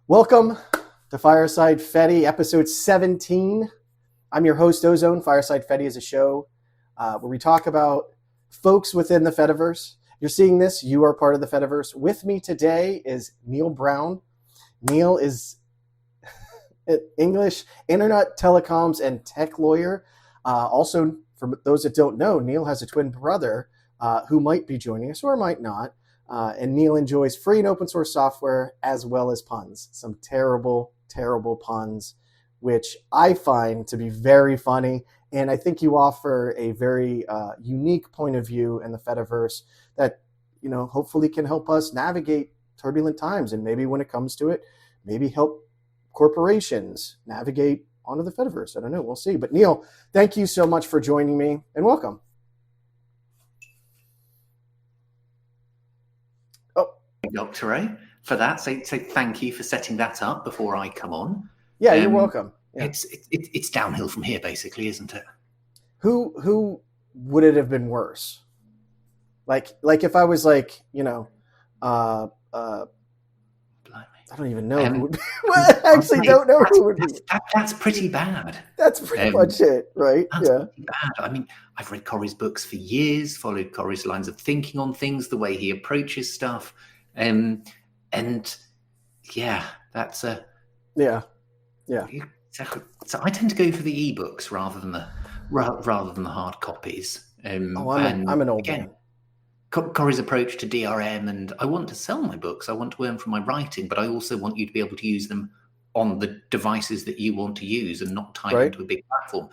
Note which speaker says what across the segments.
Speaker 1: Welcome to Fireside Fedi, episode 17. I'm your host, Ozoned. Fireside Fedi is a show where we talk about folks within the Fediverse. You're seeing this, you are part of the Fediverse. With me today is Neil Brown. Neil is an English, internet, telecoms, and tech lawyer. Also, for those that don't know, Neil has a twin brother who might be joining us or might not. And Neil enjoys free and open source software as well as puns. Some terrible, terrible puns, which I find to be very funny. And I think you offer a very unique point of view in the Fediverse that, hopefully can help us navigate turbulent times. And maybe when it comes to it, maybe help corporations navigate onto the Fediverse. I don't know. We'll see. But Neil, thank you so much for joining me and welcome.
Speaker 2: Dr. A, for that. So thank you for setting that up before I come on.
Speaker 1: Yeah, you're welcome. Yeah.
Speaker 2: It's downhill from here, basically, isn't it?
Speaker 1: Who would it have been worse? Like if I was like, I don't even know who would be. Well, I actually don't know who would be.
Speaker 2: That's pretty bad.
Speaker 1: That's pretty much it, right?
Speaker 2: That's pretty bad. I mean, I've read Corey's books for years, followed Corey's lines of thinking on things, the way he approaches stuff. And yeah, that's a So I tend to go for the ebooks rather than the hard copies. I'm an old man. Corey's approach to DRM, and I want to sell my books. I want to earn from my writing, but I also want you to be able to use them on the devices that you want to use and not tie them to a big platform.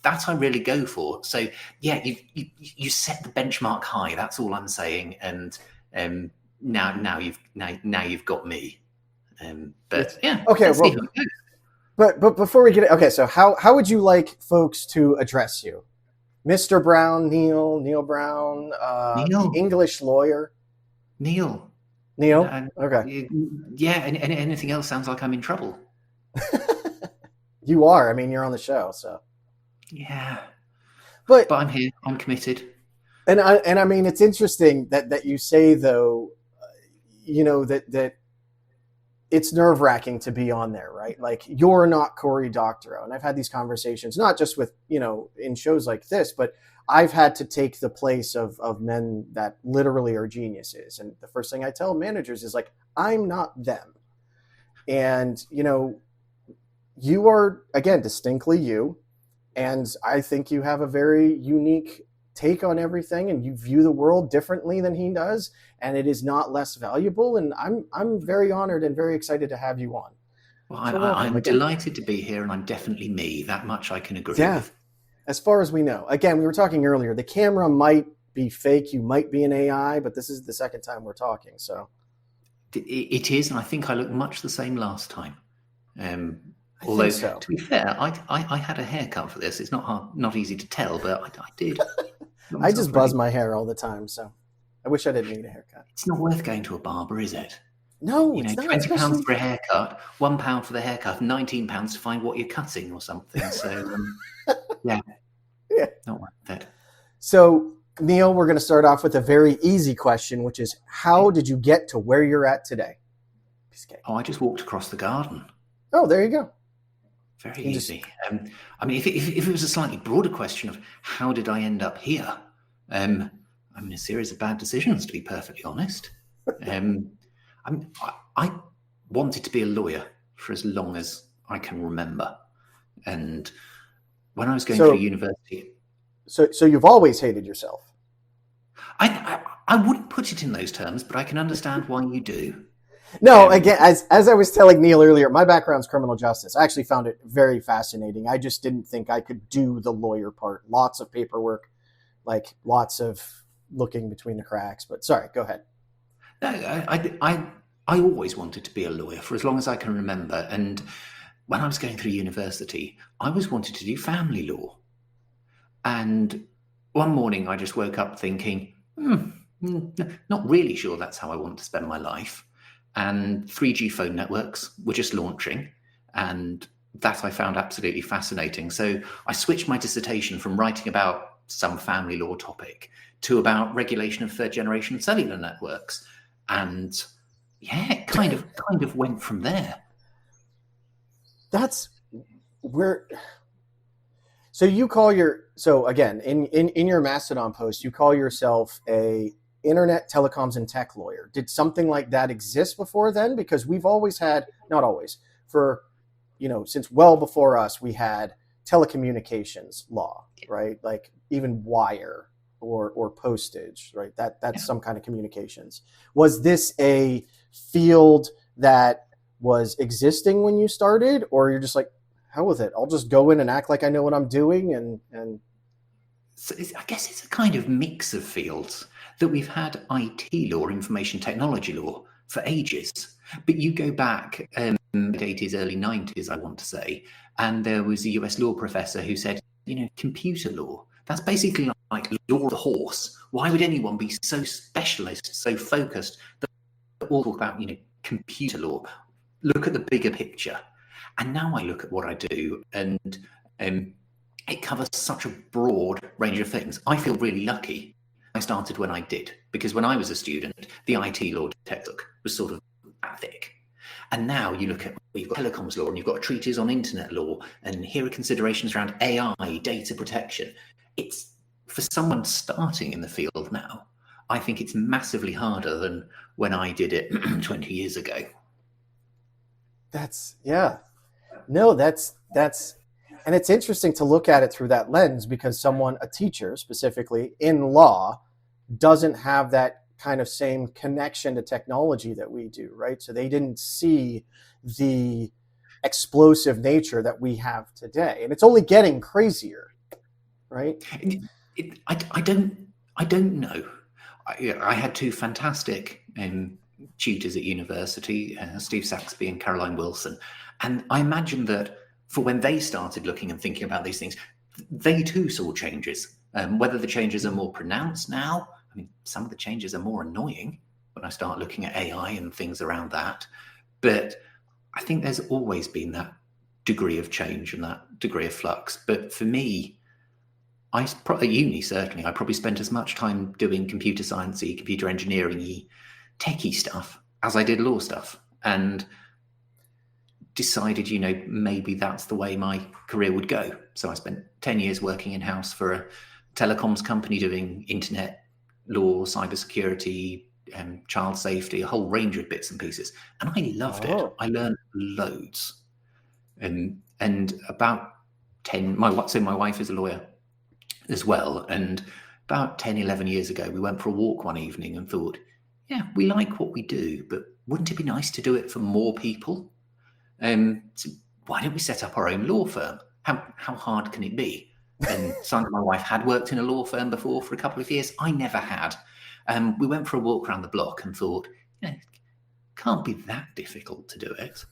Speaker 2: That I really go for. So yeah, you set the benchmark high. That's all I'm saying. And now you've got me. But yeah.
Speaker 1: Okay. Well, but before we get it, so how would you like folks to address you? Mr. Brown, Neil Brown,
Speaker 2: Neil.
Speaker 1: English lawyer.
Speaker 2: Neil.
Speaker 1: Okay.
Speaker 2: Yeah. And anything else sounds like I'm in trouble.
Speaker 1: You are. I mean, you're on the show, so.
Speaker 2: Yeah.
Speaker 1: But
Speaker 2: I'm here. I'm committed.
Speaker 1: And I mean, it's interesting that you say, though, that it's nerve-wracking to be on there, right? Like, you're not Cory Doctorow. And I've had these conversations, not just with, in shows like this, but I've had to take the place of men that literally are geniuses. And the first thing I tell managers is like, I'm not them. And, you are, again, distinctly you. And I think you have a very unique take on everything, and you view the world differently than he does, and it is not less valuable. And I'm very honored and very excited to have you on.
Speaker 2: Well, I'm delighted to be here, and I'm definitely me. That much I can agree with.
Speaker 1: As far as we know. Again, we were talking earlier, the camera might be fake, you might be an AI, but this is the second time we're talking. So
Speaker 2: it is, and I think I looked much the same last time. Although, to be fair, I had a haircut for this. It's not easy to tell, but I did.
Speaker 1: I just buzz my hair all the time, so I wish I didn't need a haircut.
Speaker 2: It's not worth going to a barber, is it?
Speaker 1: No, it's not.
Speaker 2: £20 for a haircut, £1 for the haircut, £19 to find what you're cutting or something. So, yeah, not worth it.
Speaker 1: So, Neil, we're going to start off with a very easy question, which is, how did you get to where you're at today?
Speaker 2: I just walked across the garden.
Speaker 1: Oh, there you go.
Speaker 2: Very easy. I mean, if it was a slightly broader question of how did I end up here, I mean, a series of bad decisions, to be perfectly honest. I wanted to be a lawyer for as long as I can remember, and when I was going through university,
Speaker 1: so you've always hated yourself.
Speaker 2: I wouldn't put it in those terms, but I can understand why you do.
Speaker 1: No, again, as I was telling Neil earlier, my background's criminal justice. I actually found it very fascinating. I just didn't think I could do the lawyer part. Lots of paperwork, like lots of looking between the cracks. But sorry, go ahead.
Speaker 2: No, I always wanted to be a lawyer for as long as I can remember. And when I was going through university, I always wanted to do family law. And one morning I just woke up thinking, not really sure that's how I want to spend my life. And 3G phone networks were just launching, and that I found absolutely fascinating. So I switched my dissertation from writing about some family law topic to about regulation of third generation cellular networks. And yeah, it kind of went from there.
Speaker 1: That's where. So again, in your Mastodon post, you call yourself a internet telecoms and tech lawyer. Did something like that exist before then? Because we've always had, not always, for, since well before us, we had telecommunications law, right? Like even wire or postage, right? That's some kind of communications. Was this a field that was existing when you started, or you're just like, hell with it, I'll just go in and act like I know what I'm doing and
Speaker 2: So I guess it's a kind of mix of fields that we've had IT law, information technology law, for ages. But you go back mid 80s, early 90s, I want to say, and there was a US law professor who said, computer law, that's basically like law of the horse. Why would anyone be so specialist, so focused that all talk about, computer law? Look at the bigger picture. And now I look at what I do, and it covers such a broad range of things. I feel really lucky I started when I did, because when I was a student, the IT law textbook was sort of that thick. And now you look at, you've got telecoms law, and you've got treatises on internet law, and here are considerations around AI, data protection. It's, for someone starting in the field now, I think it's massively harder than when I did it 20 years ago.
Speaker 1: that's and it's interesting to look at it through that lens, because a teacher specifically in law, doesn't have that kind of same connection to technology that we do, right? So they didn't see the explosive nature that we have today, and it's only getting crazier, right?
Speaker 2: I don't know. I had two fantastic tutors at university, Steve Saxby and Caroline Wilson, and I imagine that for when they started looking and thinking about these things, they too saw changes. Whether the changes are more pronounced now, I mean, some of the changes are more annoying when I start looking at AI and things around that. But I think there's always been that degree of change and that degree of flux. But for me, at uni, certainly, I probably spent as much time doing computer sciencey, computer engineering-y, techie stuff as I did law stuff. And decided, maybe that's the way my career would go. So I spent 10 years working in-house for a telecoms company doing internet law, cybersecurity, child safety, a whole range of bits and pieces. And I loved it. I learned loads. And about 10, my wife is a lawyer as well. And about 10, 11 years ago, we went for a walk one evening and thought, yeah, we like what we do, but wouldn't it be nice to do it for more people? So why don't we set up our own law firm? How hard can it be? And Sandra, my wife, had worked in a law firm before for a couple of years. I never had. We went for a walk around the block and thought, it can't be that difficult to do it.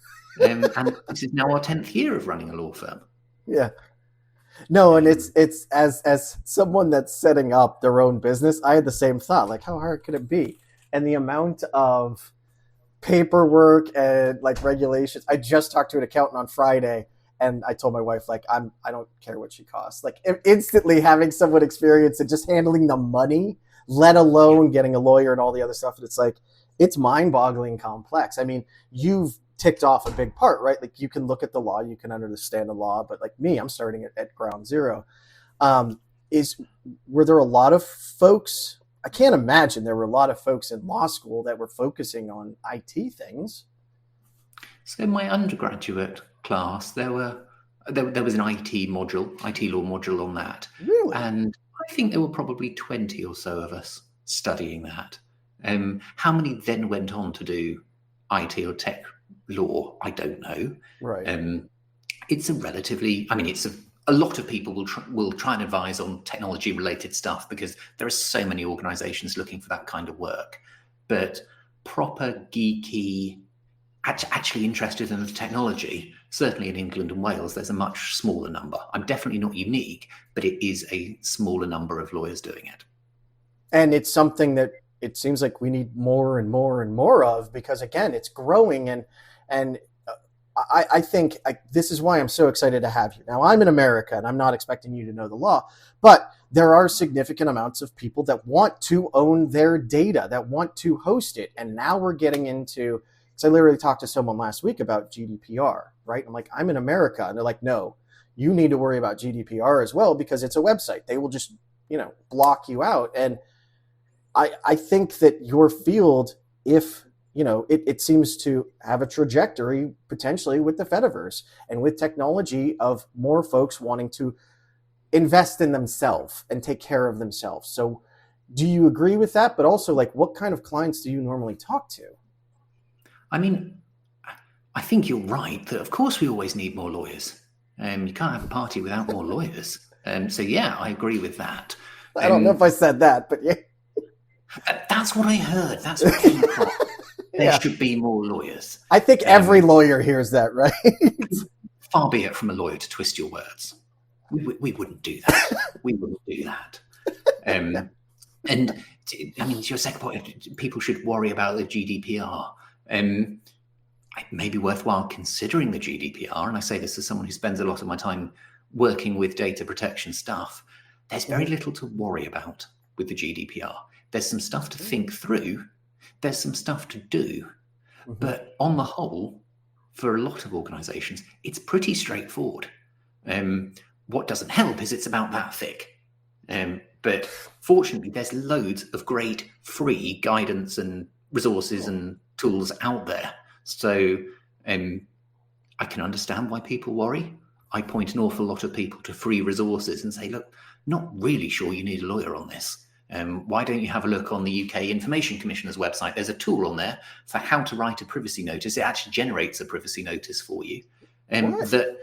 Speaker 2: And this is now our 10th year of running a law firm.
Speaker 1: Yeah. No, and it's as someone that's setting up their own business, I had the same thought, like, how hard could it be? And the amount of paperwork and like regulations. I just talked to an accountant on Friday, and I told my wife, like, I don't care what she costs. Like, instantly having someone experienced and just handling the money, let alone getting a lawyer and all the other stuff. And it's like, it's mind-boggling complex. I mean, you've ticked off a big part, right? Like, you can look at the law, you can understand the law, but like me, I'm starting at ground zero. Were there a lot of folks? I can't imagine there were a lot of folks in law school that were focusing on IT things.
Speaker 2: So in my undergraduate class, there was an IT law module on that.
Speaker 1: Really?
Speaker 2: And I think there were probably 20 or so of us studying that. How many then went on to do IT or tech law? I don't know.
Speaker 1: Right.
Speaker 2: It's a lot of people will try and advise on technology related stuff because there are so many organizations looking for that kind of work. But proper geeky, actually interested in the technology, certainly in England and Wales, there's a much smaller number. I'm definitely not unique, but it is a smaller number of lawyers doing it.
Speaker 1: And it's something that it seems like we need more and more and more of, because again, it's growing. And I think this is why I'm so excited to have you. Now, I'm in America, and I'm not expecting you to know the law, but there are significant amounts of people that want to own their data, that want to host it. And now we're getting into So I literally talked to someone last week about GDPR, right? I'm like, I'm in America. And they're like, no, you need to worry about GDPR as well because it's a website. They will just, block you out. And I think that your field, if, it seems to have a trajectory potentially with the Fediverse and with technology of more folks wanting to invest in themselves and take care of themselves. So do you agree with that? But also, like, what kind of clients do you normally talk to?
Speaker 2: I mean, I think you're right that, of course, we always need more lawyers. You can't have a party without more lawyers. So, yeah, I agree with that.
Speaker 1: I don't know if I said that, but yeah.
Speaker 2: That's what I heard. That's what came across. There
Speaker 1: Yeah.
Speaker 2: should be more lawyers.
Speaker 1: I think every lawyer hears that, right?
Speaker 2: Far be it from a lawyer to twist your words. We wouldn't do that. We wouldn't do that. And I mean, to your second point, people should worry about the GDPR. It may be worthwhile considering the GDPR. And I say this as someone who spends a lot of my time working with data protection stuff. There's very little to worry about with the GDPR. There's some stuff to think through. There's some stuff to do. But on the whole, for a lot of organizations, it's pretty straightforward. What doesn't help is it's about that thick. But fortunately, there's loads of great free guidance and resources and tools out there. So I can understand why people worry. I point an awful lot of people to free resources and say, look, not really sure you need a lawyer on this. Why don't you have a look on the UK Information Commissioner's website? There's a tool on there for how to write a privacy notice. It actually generates a privacy notice for you that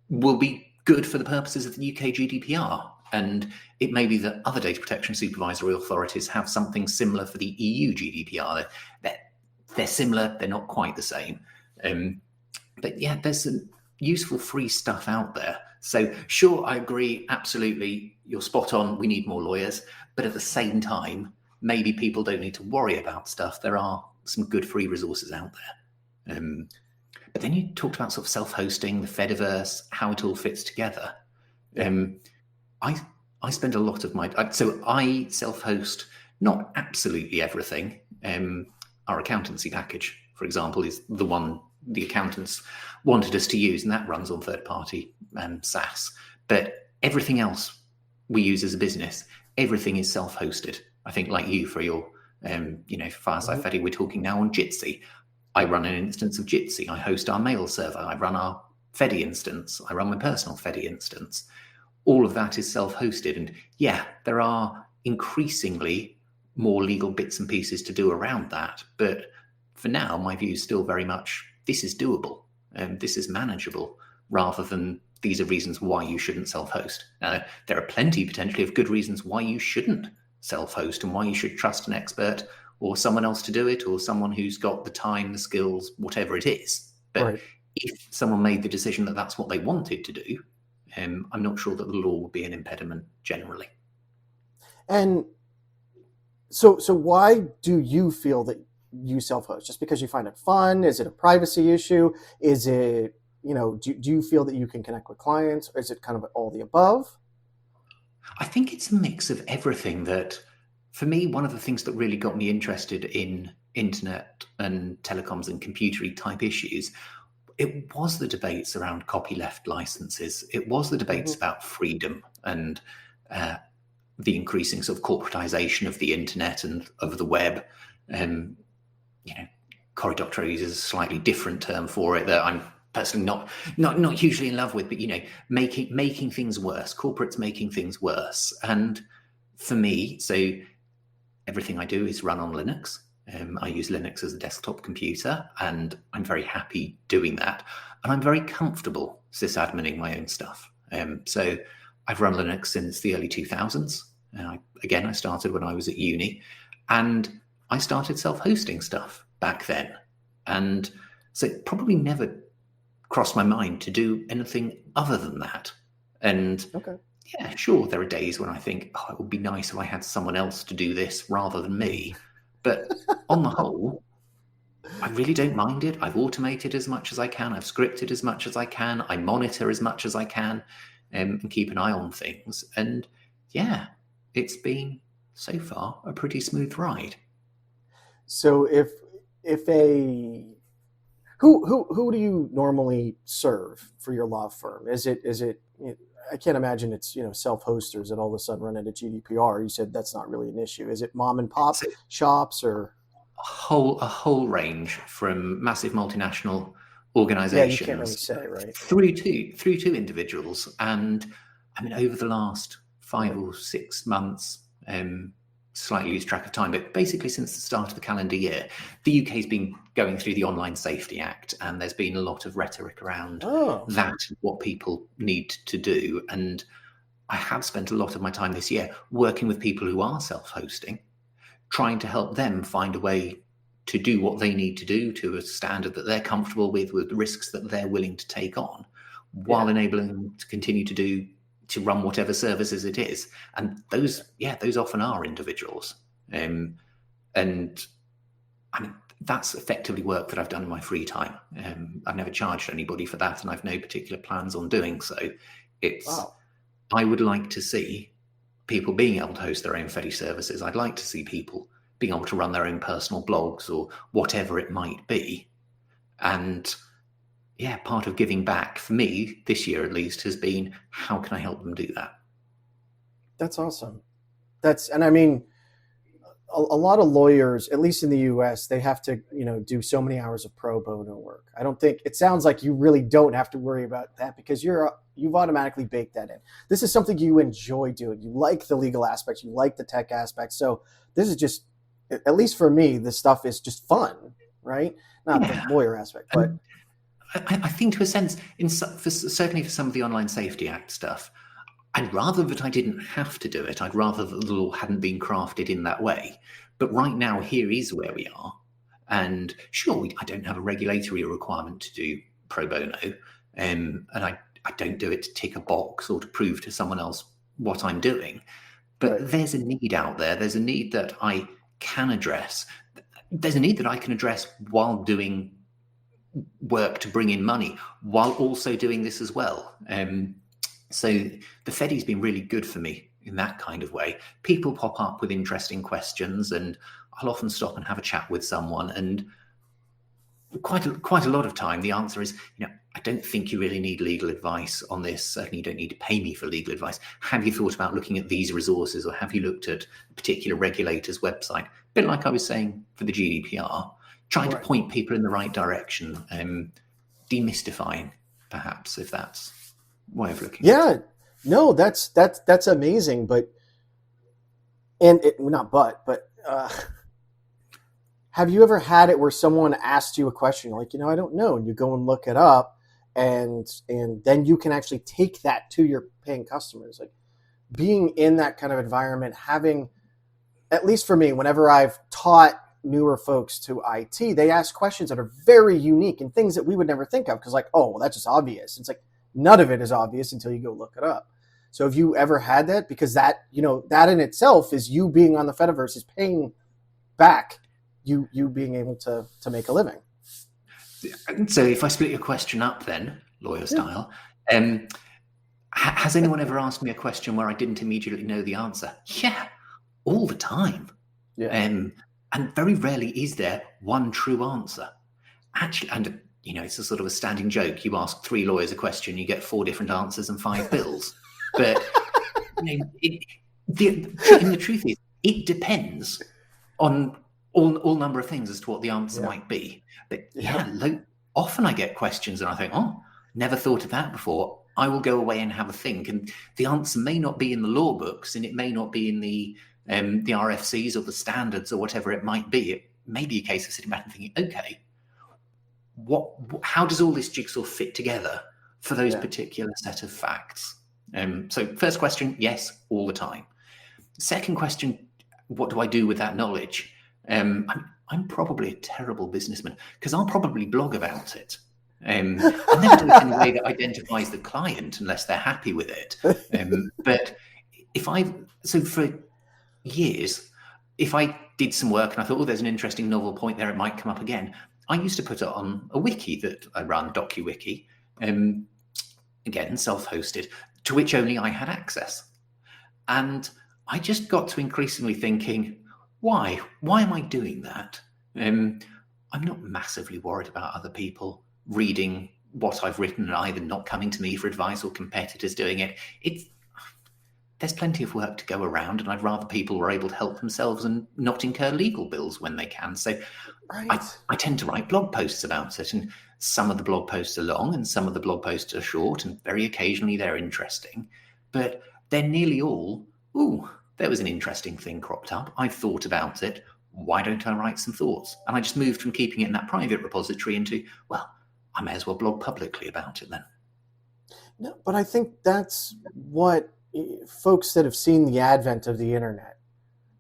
Speaker 2: will be good for the purposes of the UK GDPR. And it may be that other data protection supervisory authorities have something similar for the EU GDPR. They're similar, they're not quite the same. But yeah, there's some useful free stuff out there. So sure, I agree, absolutely, you're spot on, we need more lawyers. But at the same time, maybe people don't need to worry about stuff. There are some good free resources out there. But then you talked about sort of self-hosting, the Fediverse, how it all fits together. I spend a lot of so I self-host not absolutely everything. Our accountancy package, for example, is the one the accountants wanted us to use, and that runs on third-party SaaS. But everything else we use as a business, everything is self-hosted. I think like you for your, Fireside Fedi, we're talking now on Jitsi. I run an instance of Jitsi. I host our mail server. I run our Fedi instance. I run my personal Fedi instance. All of that is self-hosted. And yeah, there are increasingly more legal bits and pieces to do around that. But for now, my view is still very much, this is doable and this is manageable, rather than these are reasons why you shouldn't self-host. Now, there are plenty potentially of good reasons why you shouldn't self-host and why you should trust an expert or someone else to do it, or someone who's got the time, the skills, whatever it is. But if someone made the decision that that's what they wanted to do, I'm not sure that the law would be an impediment generally. And
Speaker 1: so why do you feel that you self-host? Just because you find it fun? Is it a privacy issue? Is it, do you feel that you can connect with clients? Or is it kind of all the above?
Speaker 2: I think it's a mix of everything. That, for me, one of the things that really got me interested in internet and telecoms and computery type issues, it was the debates around copyleft licenses. It was the debates about freedom and the increasing sort of corporatization of the internet and of the web. Cory Doctorow uses a slightly different term for it that I'm personally not hugely in love with, but making things worse, corporates making things worse. And for me, so everything I do is run on Linux. I use Linux as a desktop computer, and I'm very happy doing that. And I'm very comfortable sysadmining my own stuff. So I've run Linux since the early 2000s. I started when I was at uni, and I started self-hosting stuff back then. And so it probably never crossed my mind to do anything other than that. And yeah, sure, there are days when I think, it would be nice if I had someone else to do this rather than me. But on the whole, I really don't mind it. I've automated as much as I can. I've scripted as much as I can. I monitor as much as I can and keep an eye on things. And yeah, it's been so far a pretty smooth ride.
Speaker 1: So if a Who do you normally serve for your law firm? Is it? I can't imagine it's self-hosters that all of a sudden run into GDPR. You said that's not really an issue. Is it mom and pop
Speaker 2: So
Speaker 1: shops or?
Speaker 2: a whole range from massive multinational
Speaker 1: Yeah, you can't really
Speaker 2: organizations
Speaker 1: say, right?
Speaker 2: through to individuals. And I mean, over the last 5 or 6 months, slightly lose track of time, but basically since the start of the calendar year, the UK's been going through the Online Safety Act, and there's been a lot of rhetoric around that, what people need to do. And I have spent a lot of my time this year working with people who are self-hosting, trying to help them find a way to do what they need to do to a standard that they're comfortable with the risks that they're willing to take on, while enabling them to continue to run whatever services it is. And those often are individuals. And I mean, that's effectively work that I've done in my free time. I've never charged anybody for that, and I've no particular plans on doing so. I would like to see people being able to host their own Fedi services. I'd like to see people being able to run their own personal blogs or whatever it might be. And part of giving back for me this year, at least, has been, how can I help them do that?
Speaker 1: That's awesome. And I mean, a lot of lawyers, at least in the US, they have to, do so many hours of pro bono work. I don't think, it sounds like you really don't have to worry about that because you've automatically baked that in. This is something you enjoy doing. You like the legal aspects, you like the tech aspects. So this is just, at least for me, this stuff is just fun, right? Not the lawyer aspect, but
Speaker 2: I think to a sense, certainly for some of the Online Safety Act stuff, I'd rather that I didn't have to do it. I'd rather that the law hadn't been crafted in that way. But right now, here is where we are. And sure, I don't have a regulatory requirement to do pro bono. And I don't do it to tick a box or to prove to someone else what I'm doing. But there's a need out there. There's a need that I can address. There's a need that I can address while doing work to bring in money, while also doing this as well. So the Fedi's been really good for me in that kind of way. People pop up with interesting questions, and I'll often stop and have a chat with someone. And quite a lot of time, the answer is, I don't think you really need legal advice on this. Certainly, you don't need to pay me for legal advice. Have you thought about looking at these resources, or have you looked at a particular regulator's website? A bit like I was saying for the GDPR, trying to point people in the right direction, demystifying, perhaps, if that's way of looking at it.
Speaker 1: No, that's amazing. But have you ever had it where someone asked you a question, like, I don't know, and you go and look it up, and then you can actually take that to your paying customers? Like, being in that kind of environment, having, at least for me, whenever I've taught newer folks to IT, they ask questions that are very unique and things that we would never think of, because that's just obvious. It's like, none of it is obvious until you go look it up. So have you ever had that? Because that in itself is you being on the Fediverse, is paying back you being able to make a living.
Speaker 2: So if I split your question up then, lawyer style, has anyone ever asked me a question where I didn't immediately know the answer? Yeah, all the time. Yeah. And very rarely is there one true answer. Actually, and it's a sort of a standing joke. You ask 3 lawyers a question, you get 4 different answers and 5 bills. But the truth is, it depends on all number of things as to what the answer might be. But often I get questions and I think, never thought of that before. I will go away and have a think. And the answer may not be in the law books, and it may not be in the RFCs or the standards or whatever it might be. It may be a case of sitting back and thinking, okay, how does all this jigsaw fit together for those particular set of facts? So first question, yes, all the time. Second question, what do I do with that knowledge? I'm probably a terrible businessman, because I'll probably blog about it. I never do it in a way that identifies the client unless they're happy with it. But for years, if I did some work and I thought, there's an interesting novel point there, it might come up again, I used to put it on a wiki that I run, DocuWiki, again, self-hosted, to which only I had access. And I just got to increasingly thinking, why am I doing that? I'm not massively worried about other people reading what I've written and either not coming to me for advice or competitors doing it. There's plenty of work to go around, and I'd rather people were able to help themselves and not incur legal bills when they can. So
Speaker 1: Right.
Speaker 2: I tend to write blog posts about it, and some of the blog posts are long and some of the blog posts are short, and very occasionally they're interesting, but they're nearly all, ooh, there was an interesting thing cropped up. I've thought about it. Why don't I write some thoughts? And I just moved from keeping it in that private repository into, well, I may as well blog publicly about it then.
Speaker 1: No, but I think that's what folks that have seen the advent of the internet,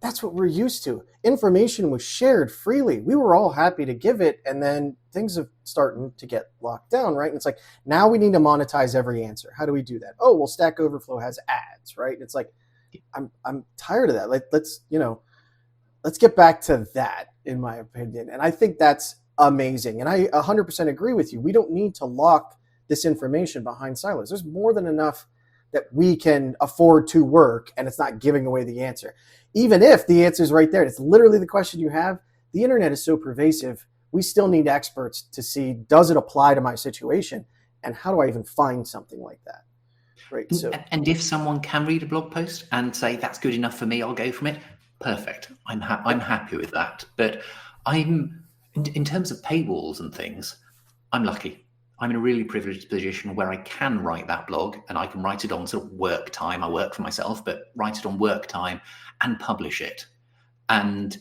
Speaker 1: that's what we're used to. Information was shared freely. We were all happy to give it, and then things have starting to get locked down, right? And it's like, now we need to monetize every answer. How do we do that? Oh, well, Stack Overflow has ads, right? It's like, I'm tired of that. Like, let's get back to that, in my opinion. And I think that's amazing. And I 100% agree with you. We don't need to lock this information behind silos. There's more than enough that we can afford to work, and it's not giving away the answer. Even if the answer is right there, it's literally the question you have. The internet is so pervasive. We still need experts to see, does it apply to my situation? And how do I even find something like that? Right. So,
Speaker 2: and if someone can read a blog post and say, that's good enough for me, I'll go from it. Perfect. I'm happy with that. But in terms of paywalls and things, I'm lucky. I'm in a really privileged position where I can write that blog, and I can write it on sort of work time. I work for myself, but write it on work time and publish it. And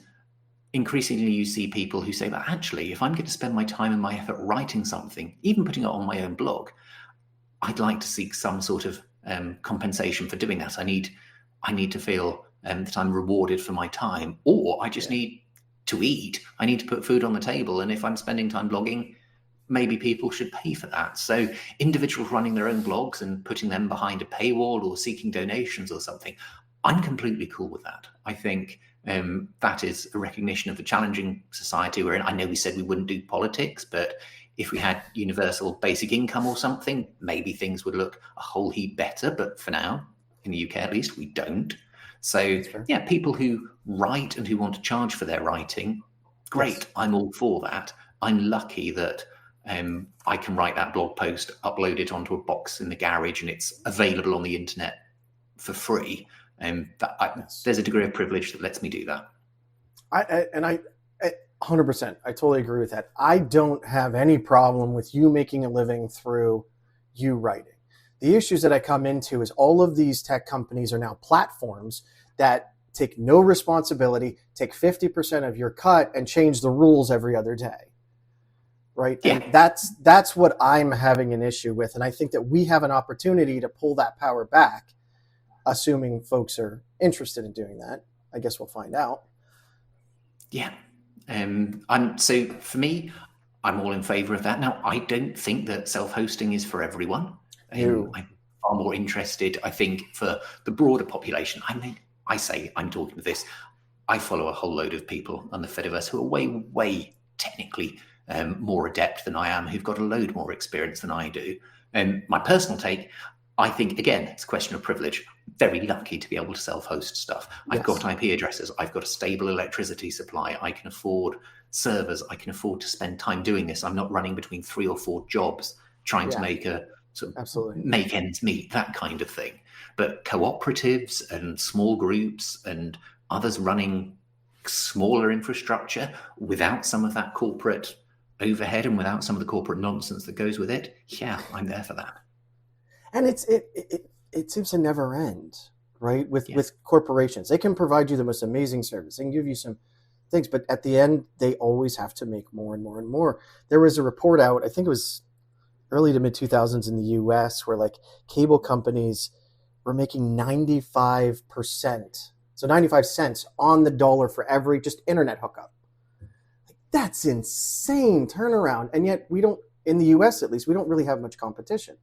Speaker 2: increasingly you see people who say, but actually, if I'm going to spend my time and my effort writing something, even putting it on my own blog, I'd like to seek some sort of compensation for doing that. I need to feel that I'm rewarded for my time, or I just need to eat. I need to put food on the table. And if I'm spending time blogging, maybe people should pay for that. So individuals running their own blogs and putting them behind a paywall or seeking donations or something, I'm completely cool with that. I think that is a recognition of the challenging society we're in. I know we said we wouldn't do politics, but if we had universal basic income or something, maybe things would look a whole heap better. But for now, in the UK at least, we don't. So yeah, people who write and who want to charge for their writing, great. Yes. I'm all for that. I'm lucky that I can write that blog post, upload it onto a box in the garage, and it's available on the internet for free. There's a degree of privilege that lets me do that.
Speaker 1: I 100%. I totally agree with that. I don't have any problem with you making a living through you writing. The issues that I come into is all of these tech companies are now platforms that take no responsibility, take 50% of your cut, and change the rules every other day. Right. Yeah. And that's what I'm having an issue with. And I think that we have an opportunity to pull that power back, assuming folks are interested in doing that. I guess we'll find out.
Speaker 2: Yeah. So for me, I'm all in favor of that. Now, I don't think that self-hosting is for everyone. I'm far more interested, I think, for the broader population. I'm talking to this. I follow a whole load of people on the Fediverse who are way, way technically more adept than I am, who've got a load more experience than I do. And my personal take, I think, again, it's a question of privilege. Very lucky to be able to self-host stuff. Yes. I've got IP addresses. I've got a stable electricity supply. I can afford servers. I can afford to spend time doing this. I'm not running between 3 or 4 jobs trying to make make ends meet, that kind of thing. But cooperatives and small groups and others running smaller infrastructure without some of that corporate overhead and without some of the corporate nonsense that goes with it, yeah, I'm there for that.
Speaker 1: And it seems to never end, right? With corporations, they can provide you the most amazing service. They can give you some things, but at the end, they always have to make more and more and more. There was a report out, I think it was early to mid 2000s in the US, where like cable companies were making 95%, so 95 cents on the dollar for every just internet hookup. Like, that's insane turnaround, and yet we don't, in the US at least, we don't really have much competition.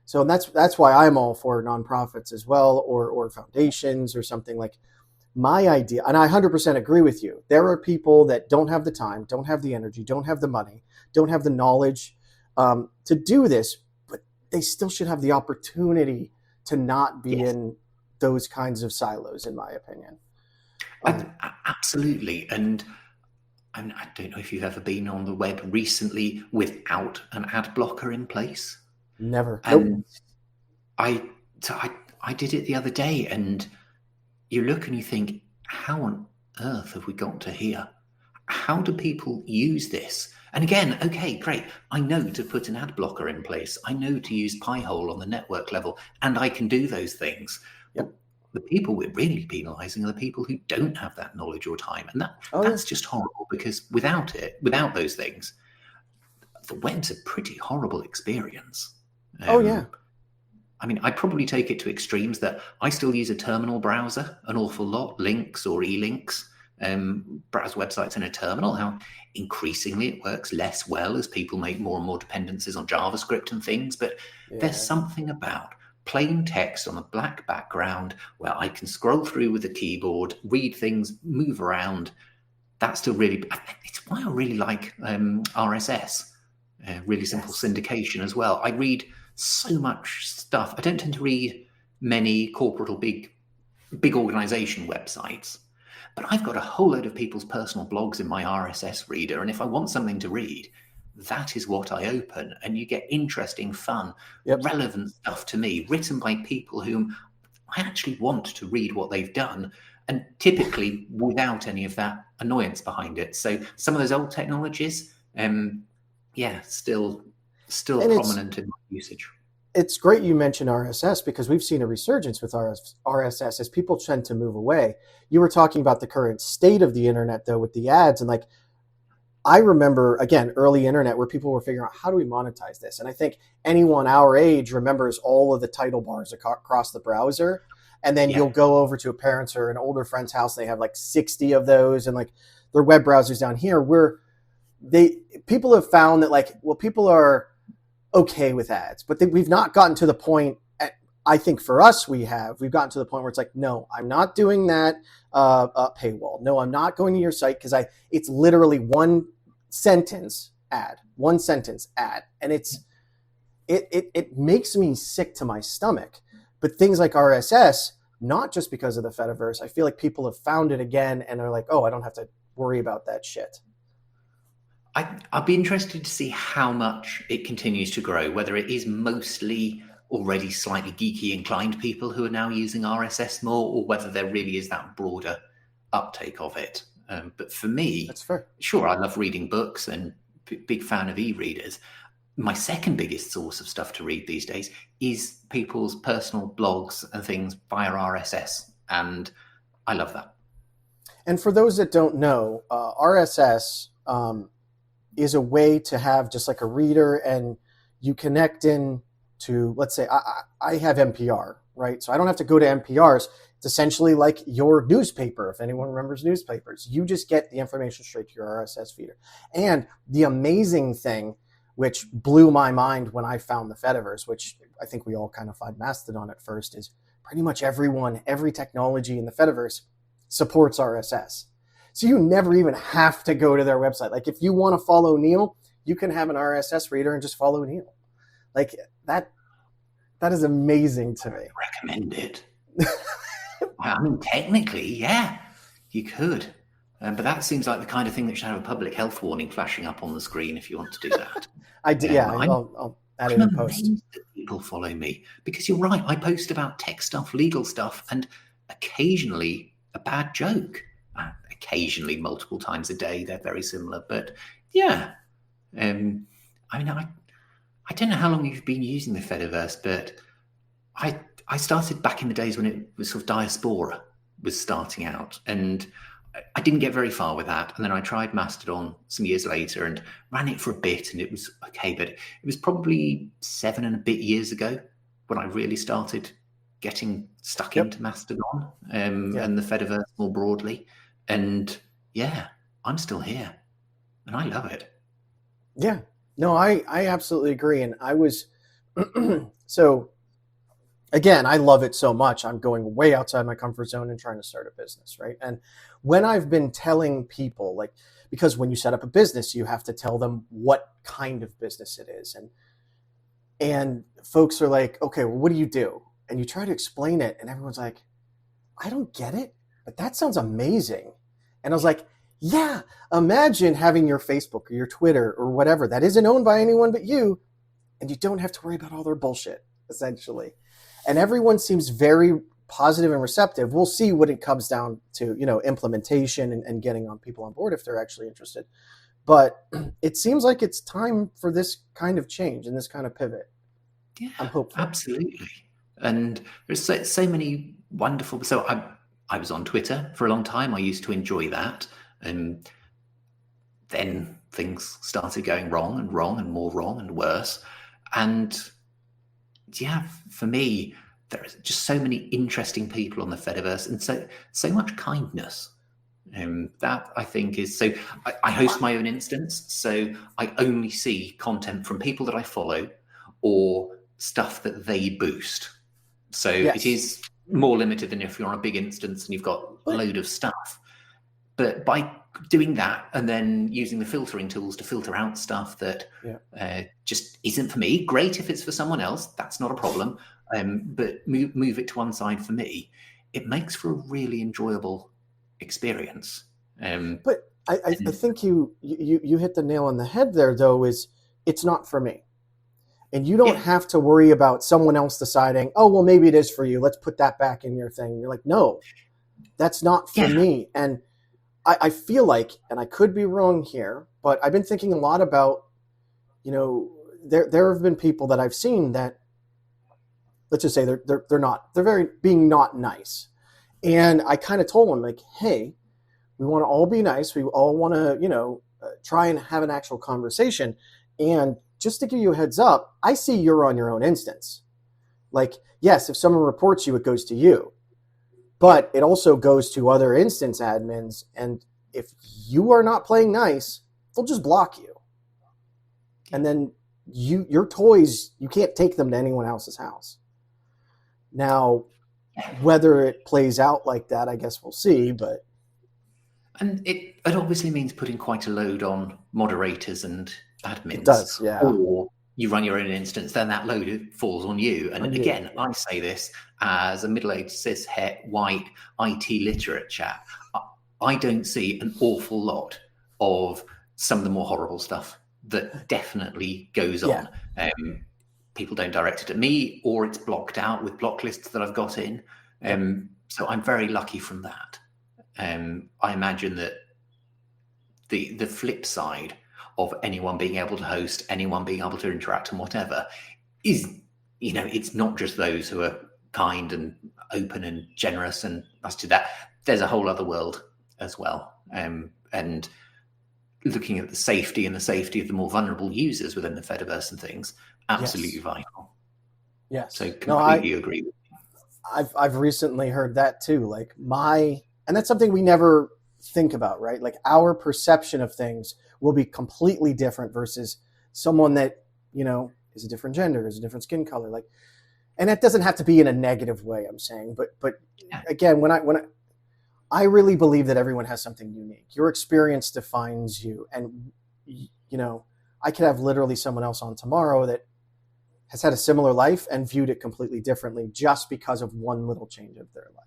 Speaker 1: So that's why I'm all for nonprofits as well, or foundations or something. Like, my idea, and I 100% agree with you, there are people that don't have the time, don't have the energy, don't have the money, don't have the knowledge to do this, but they still should have the opportunity to not be in those kinds of silos, in my opinion.
Speaker 2: Absolutely. And And I don't know if you've ever been on the web recently without an ad blocker in place.
Speaker 1: Never. Nope.
Speaker 2: And I did it the other day, and you look and you think, how on earth have we got to here? How do people use this? And again, okay, great. I know to put an ad blocker in place. I know to use Pi-hole on the network level, and I can do those things.
Speaker 1: Yep.
Speaker 2: The people we're really penalising are the people who don't have that knowledge or time. And that's just horrible, because without those things, the web's a pretty horrible experience. I mean, I probably take it to extremes that I still use a terminal browser an awful lot, links or e-links, browse websites in a terminal. How increasingly it works less well as people make more and more dependencies on JavaScript and things. But there's something about plain text on a black background where I can scroll through with the keyboard, read things, move around. That's still really, it's why I really like RSS, really simple syndication as well. I read so much stuff. I don't tend to read many corporate or big organization websites, but I've got a whole load of people's personal blogs in my RSS reader. And if I want something to read, that is what I open. And you get interesting, fun, relevant stuff to me, written by people whom I actually want to read what they've done, and typically without any of that annoyance behind it. So some of those old technologies, still prominent in my usage.
Speaker 1: It's great you mentioned RSS, because we've seen a resurgence with RSS as people tend to move away. You were talking about the current state of the internet, though, with the ads. And like, I remember, again, early internet where people were figuring out, how do we monetize this? And I think anyone our age remembers all of the title bars across the browser. And then you'll go over to a parent's or an older friend's house, and they have like 60 of those, and like their web browsers down here, where people have found that, like, well, people are okay with ads, but we've not gotten to the point. I think for us, we've gotten to the point where it's like, no, I'm not doing that paywall. No, I'm not going to your site, because it's literally one sentence ad, and it makes me sick to my stomach. But things like RSS, not just because of the Fediverse, I feel like people have found it again and are like, oh, I don't have to worry about that shit.
Speaker 2: I'd be interested to see how much it continues to grow, whether it is mostly already slightly geeky inclined people who are now using RSS more, or whether there really is that broader uptake of it. But for me,
Speaker 1: that's fair.
Speaker 2: Sure, I love reading books and big fan of e-readers. My second biggest source of stuff to read these days is people's personal blogs and things via RSS. And I love that.
Speaker 1: And for those that don't know, RSS is a way to have just like a reader, and you connect in to, let's say I have NPR, right? So I don't have to go to NPR's. It's essentially like your newspaper. If anyone remembers newspapers, you just get the information straight to your RSS feeder. And the amazing thing, which blew my mind when I found the Fediverse, which I think we all kind of find Mastodon at first, is pretty much every technology in the Fediverse supports RSS. So you never even have to go to their website. Like, if you want to follow Neil, you can have an RSS reader and just follow Neil. Like, that is amazing to me.
Speaker 2: I recommend it. I mean, technically, yeah, you could. But that seems like the kind of thing that should have a public health warning flashing up on the screen if you want to do that.
Speaker 1: I'll add it in post.
Speaker 2: That people follow me, because you're right. I post about tech stuff, legal stuff, and occasionally a bad joke. Occasionally, multiple times a day, they're very similar. But yeah, I mean, I don't know how long you've been using the Fediverse, but I started back in the days when it was sort of Diaspora was starting out, and I didn't get very far with that. And then I tried Mastodon some years later and ran it for a bit, and it was okay. But it was probably 7 and a bit years ago when I really started getting stuck into Mastodon and the Fediverse more broadly. And yeah, I'm still here and I love it.
Speaker 1: Yeah, no, I absolutely agree. And I was, so again, I love it so much. I'm going way outside my comfort zone and trying to start a business, right? And when I've been telling people, like, because when you set up a business, you have to tell them what kind of business it is. And folks are like, okay, well, what do you do? And you try to explain it, and everyone's like, I don't get it, but that sounds amazing. And I was like, Yeah, imagine having your Facebook or your Twitter or whatever that isn't owned by anyone but you, and you don't have to worry about all their bullshit, essentially. And everyone seems very positive and receptive. We'll see what it comes down to, implementation and getting on people on board if they're actually interested. But it seems like it's time for this kind of change and this kind of pivot.
Speaker 2: Yeah,
Speaker 1: I'm hopeful.
Speaker 2: absolutely. And there's so many wonderful. So I was on Twitter for a long time. I used to enjoy that, and then things started going wrong and more wrong and worse. And yeah, for me, there are just so many interesting people on the Fediverse, and so much kindness. That I think is so. I host my own instance, so I only see content from people that I follow or stuff that they boost. So it is more limited than if you're on a big instance and you've got a load of stuff. But by doing that and then using the filtering tools to filter out stuff that just isn't for me, great if it's for someone else, that's not a problem. But move it to one side for me, it makes for a really enjoyable experience.
Speaker 1: But I think you hit the nail on the head there, though, is it's not for me. And you don't have to worry about someone else deciding, oh, well, maybe it is for you. Let's put that back in your thing. You're like, no, that's not for me. And I feel like, and I could be wrong here, but I've been thinking a lot about, there have been people that I've seen that, let's just say they're very being not nice. And I kind of told them, like, hey, we want to all be nice. We all want to, try and have an actual conversation. And just to give you a heads up, I see you're on your own instance. Like, yes, if someone reports you, it goes to you. But it also goes to other instance admins. And if you are not playing nice, they'll just block you. And then your toys, you can't take them to anyone else's house. Now, whether it plays out like that, I guess we'll see.
Speaker 2: And it obviously means putting quite a load on moderators and admins.
Speaker 1: It does, yeah.
Speaker 2: Or you run your own instance, then that load falls on you. And again, I say this as a middle-aged, cis-het, white, IT literate chap. I don't see an awful lot of some of the more horrible stuff that definitely goes on. People don't direct it at me, or it's blocked out with block lists that I've got in. So I'm very lucky from that. I imagine that the flip side of anyone being able to host, anyone being able to interact and whatever is, it's not just those who are kind and open and generous and us to that. There's a whole other world as well. And looking at the safety of the more vulnerable users within the Fediverse and things, absolutely vital.
Speaker 1: Yes.
Speaker 2: So completely agree with you.
Speaker 1: I've recently heard that too. Like and that's something we never think about, right? Like our perception of things will be completely different versus someone that, is a different gender, is a different skin color. Like, and it doesn't have to be in a negative way, I'm saying, but again, when I really believe that everyone has something unique. Your experience defines you. And, I could have literally someone else on tomorrow that has had a similar life and viewed it completely differently just because of one little change of their life.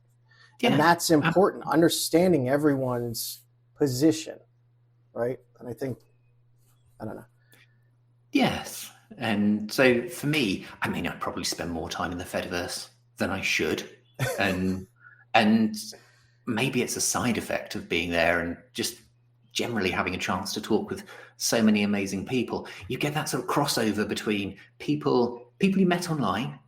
Speaker 1: Yeah. And that's important, understanding everyone's position, right? And I don't know.
Speaker 2: Yes. And so for me, I'd probably spend more time in the Fediverse than I should. And maybe it's a side effect of being there and just generally having a chance to talk with so many amazing people. You get that sort of crossover between people you met online,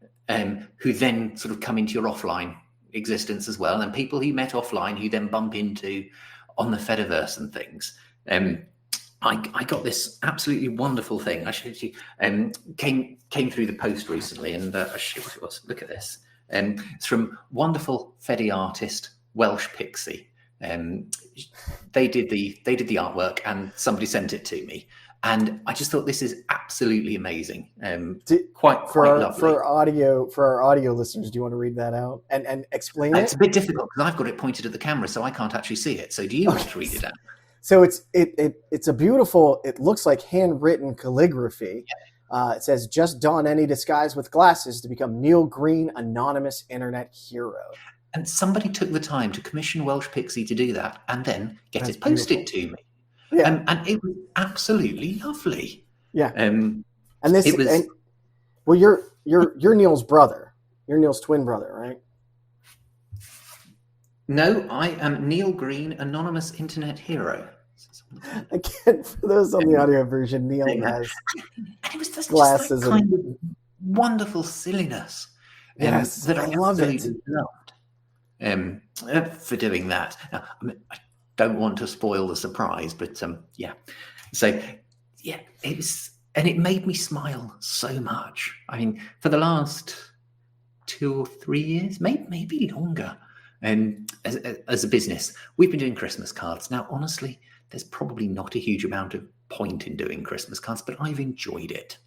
Speaker 2: who then sort of come into your offline existence as well, and people who you met offline who then bump into on the Fediverse and things. I got this absolutely wonderful thing. I showed you. Came through the post recently, and I showed what it was. Look at this. It's from wonderful Fedi artist Welsh Pixie. They did the artwork, and somebody sent it to me, and I just thought this is absolutely amazing. Quite lovely.
Speaker 1: For our audio listeners, do you want to read that out and explain it?
Speaker 2: It's a bit difficult because I've got it pointed at the camera, so I can't actually see it. So do you want to read it out?
Speaker 1: So it's a beautiful. It looks like handwritten calligraphy. Yeah. It says, "Just don any disguise with glasses to become Neil Green, anonymous internet hero."
Speaker 2: And somebody took the time to commission Welsh Pixie to do that and then get
Speaker 1: That's
Speaker 2: it posted
Speaker 1: beautiful.
Speaker 2: to me.
Speaker 1: Yeah.
Speaker 2: And it was absolutely lovely.
Speaker 1: Yeah.
Speaker 2: Um,
Speaker 1: And this,
Speaker 2: it was,
Speaker 1: and well, you're Neil's brother. You're Neil's twin brother, right?
Speaker 2: no, I am Neil Green, anonymous internet hero.
Speaker 1: Again, for those on the audio version, Neil has
Speaker 2: And it was just
Speaker 1: glasses
Speaker 2: that kind of wonderful silliness
Speaker 1: yes,
Speaker 2: that
Speaker 1: I
Speaker 2: I
Speaker 1: love it.
Speaker 2: absolutely loved for doing that. Now, I don't want to spoil the surprise, but yeah. So, yeah, it was, and it made me smile so much. I mean, for the last 2 or 3 years, maybe longer, as a business, we've been doing Christmas cards. Now, honestly, there's probably not a huge amount of point in doing Christmas cards, but I've enjoyed it.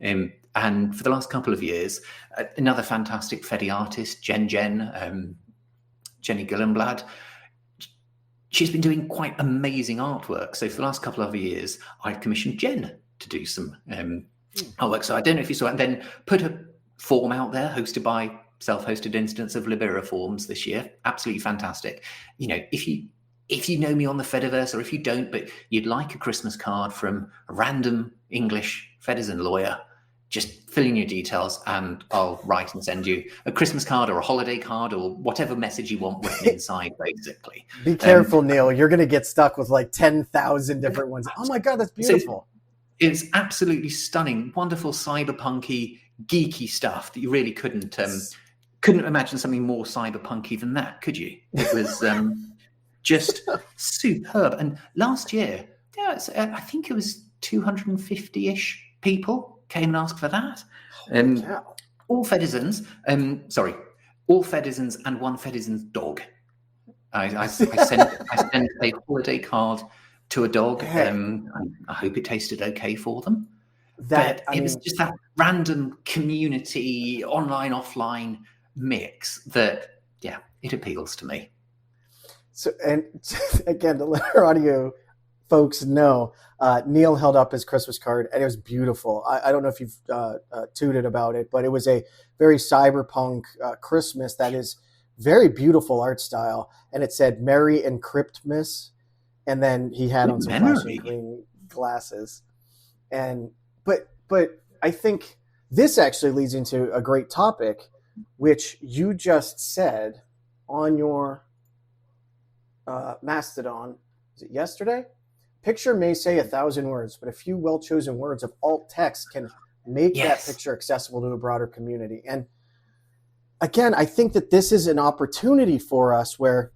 Speaker 2: And for the last couple of years, another fantastic Fedi artist, Jenny Gillenblad, she's been doing quite amazing artwork. So for the last couple of years, I've commissioned Jen to do some artwork. So I don't know if you saw it, and then put a form out there hosted by self-hosted instance of Libera Forms this year. Absolutely fantastic. You know, if you know me on the Fediverse, or if you don't, but you'd like a Christmas card from a random English Fedizen lawyer, just fill in your details and I'll write and send you a Christmas card or a holiday card or whatever message you want written inside, basically.
Speaker 1: Be careful, Neil. You're going to get stuck with like 10,000 different ones. Oh my God, that's beautiful.
Speaker 2: So it's absolutely stunning, wonderful, cyberpunky, geeky stuff that you really couldn't imagine something more cyberpunky than that, could you? It was just superb. And last year, I think it was 250-ish people came and asked for that. All Fedizens, all Fedizens and one Fedizen's dog. I sent a holiday card to a dog. I hope it tasted okay for them. It was just that random community, online, offline mix that, yeah, it appeals to me.
Speaker 1: So, and again, to let our audio folks know, Neil held up his Christmas card and it was beautiful. I don't know if you've tooted about it, but it was a very cyberpunk Christmas that is very beautiful art style. And it said Merry Encryptmas. And then he had on some flashing green glasses. And but I think this actually leads into a great topic, which you just said on your Mastodon. Was it yesterday? Picture may say 1,000 words, but a few well-chosen words of alt text can make that picture accessible to a broader community. And again, I think that this is an opportunity for us where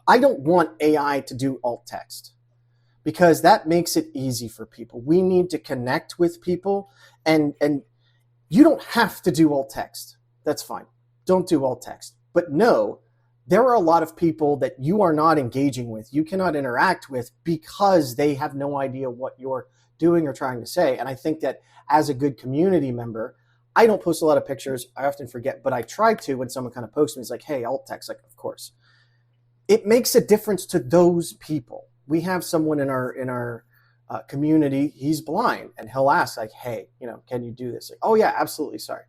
Speaker 1: I don't want AI to do alt text because that makes it easy for people. We need to connect with people, and you don't have to do alt text. That's fine. Don't do alt text. But no, there are a lot of people that you are not engaging with, you cannot interact with because they have no idea what you're doing or trying to say. And I think that as a good community member, I don't post a lot of pictures. I often forget, but I try to when someone kind of posts me. It's like, hey, alt text, like, of course. It makes a difference to those people. We have someone in our community, he's blind, and he'll ask like, hey, can you do this? Like, oh yeah, absolutely, sorry.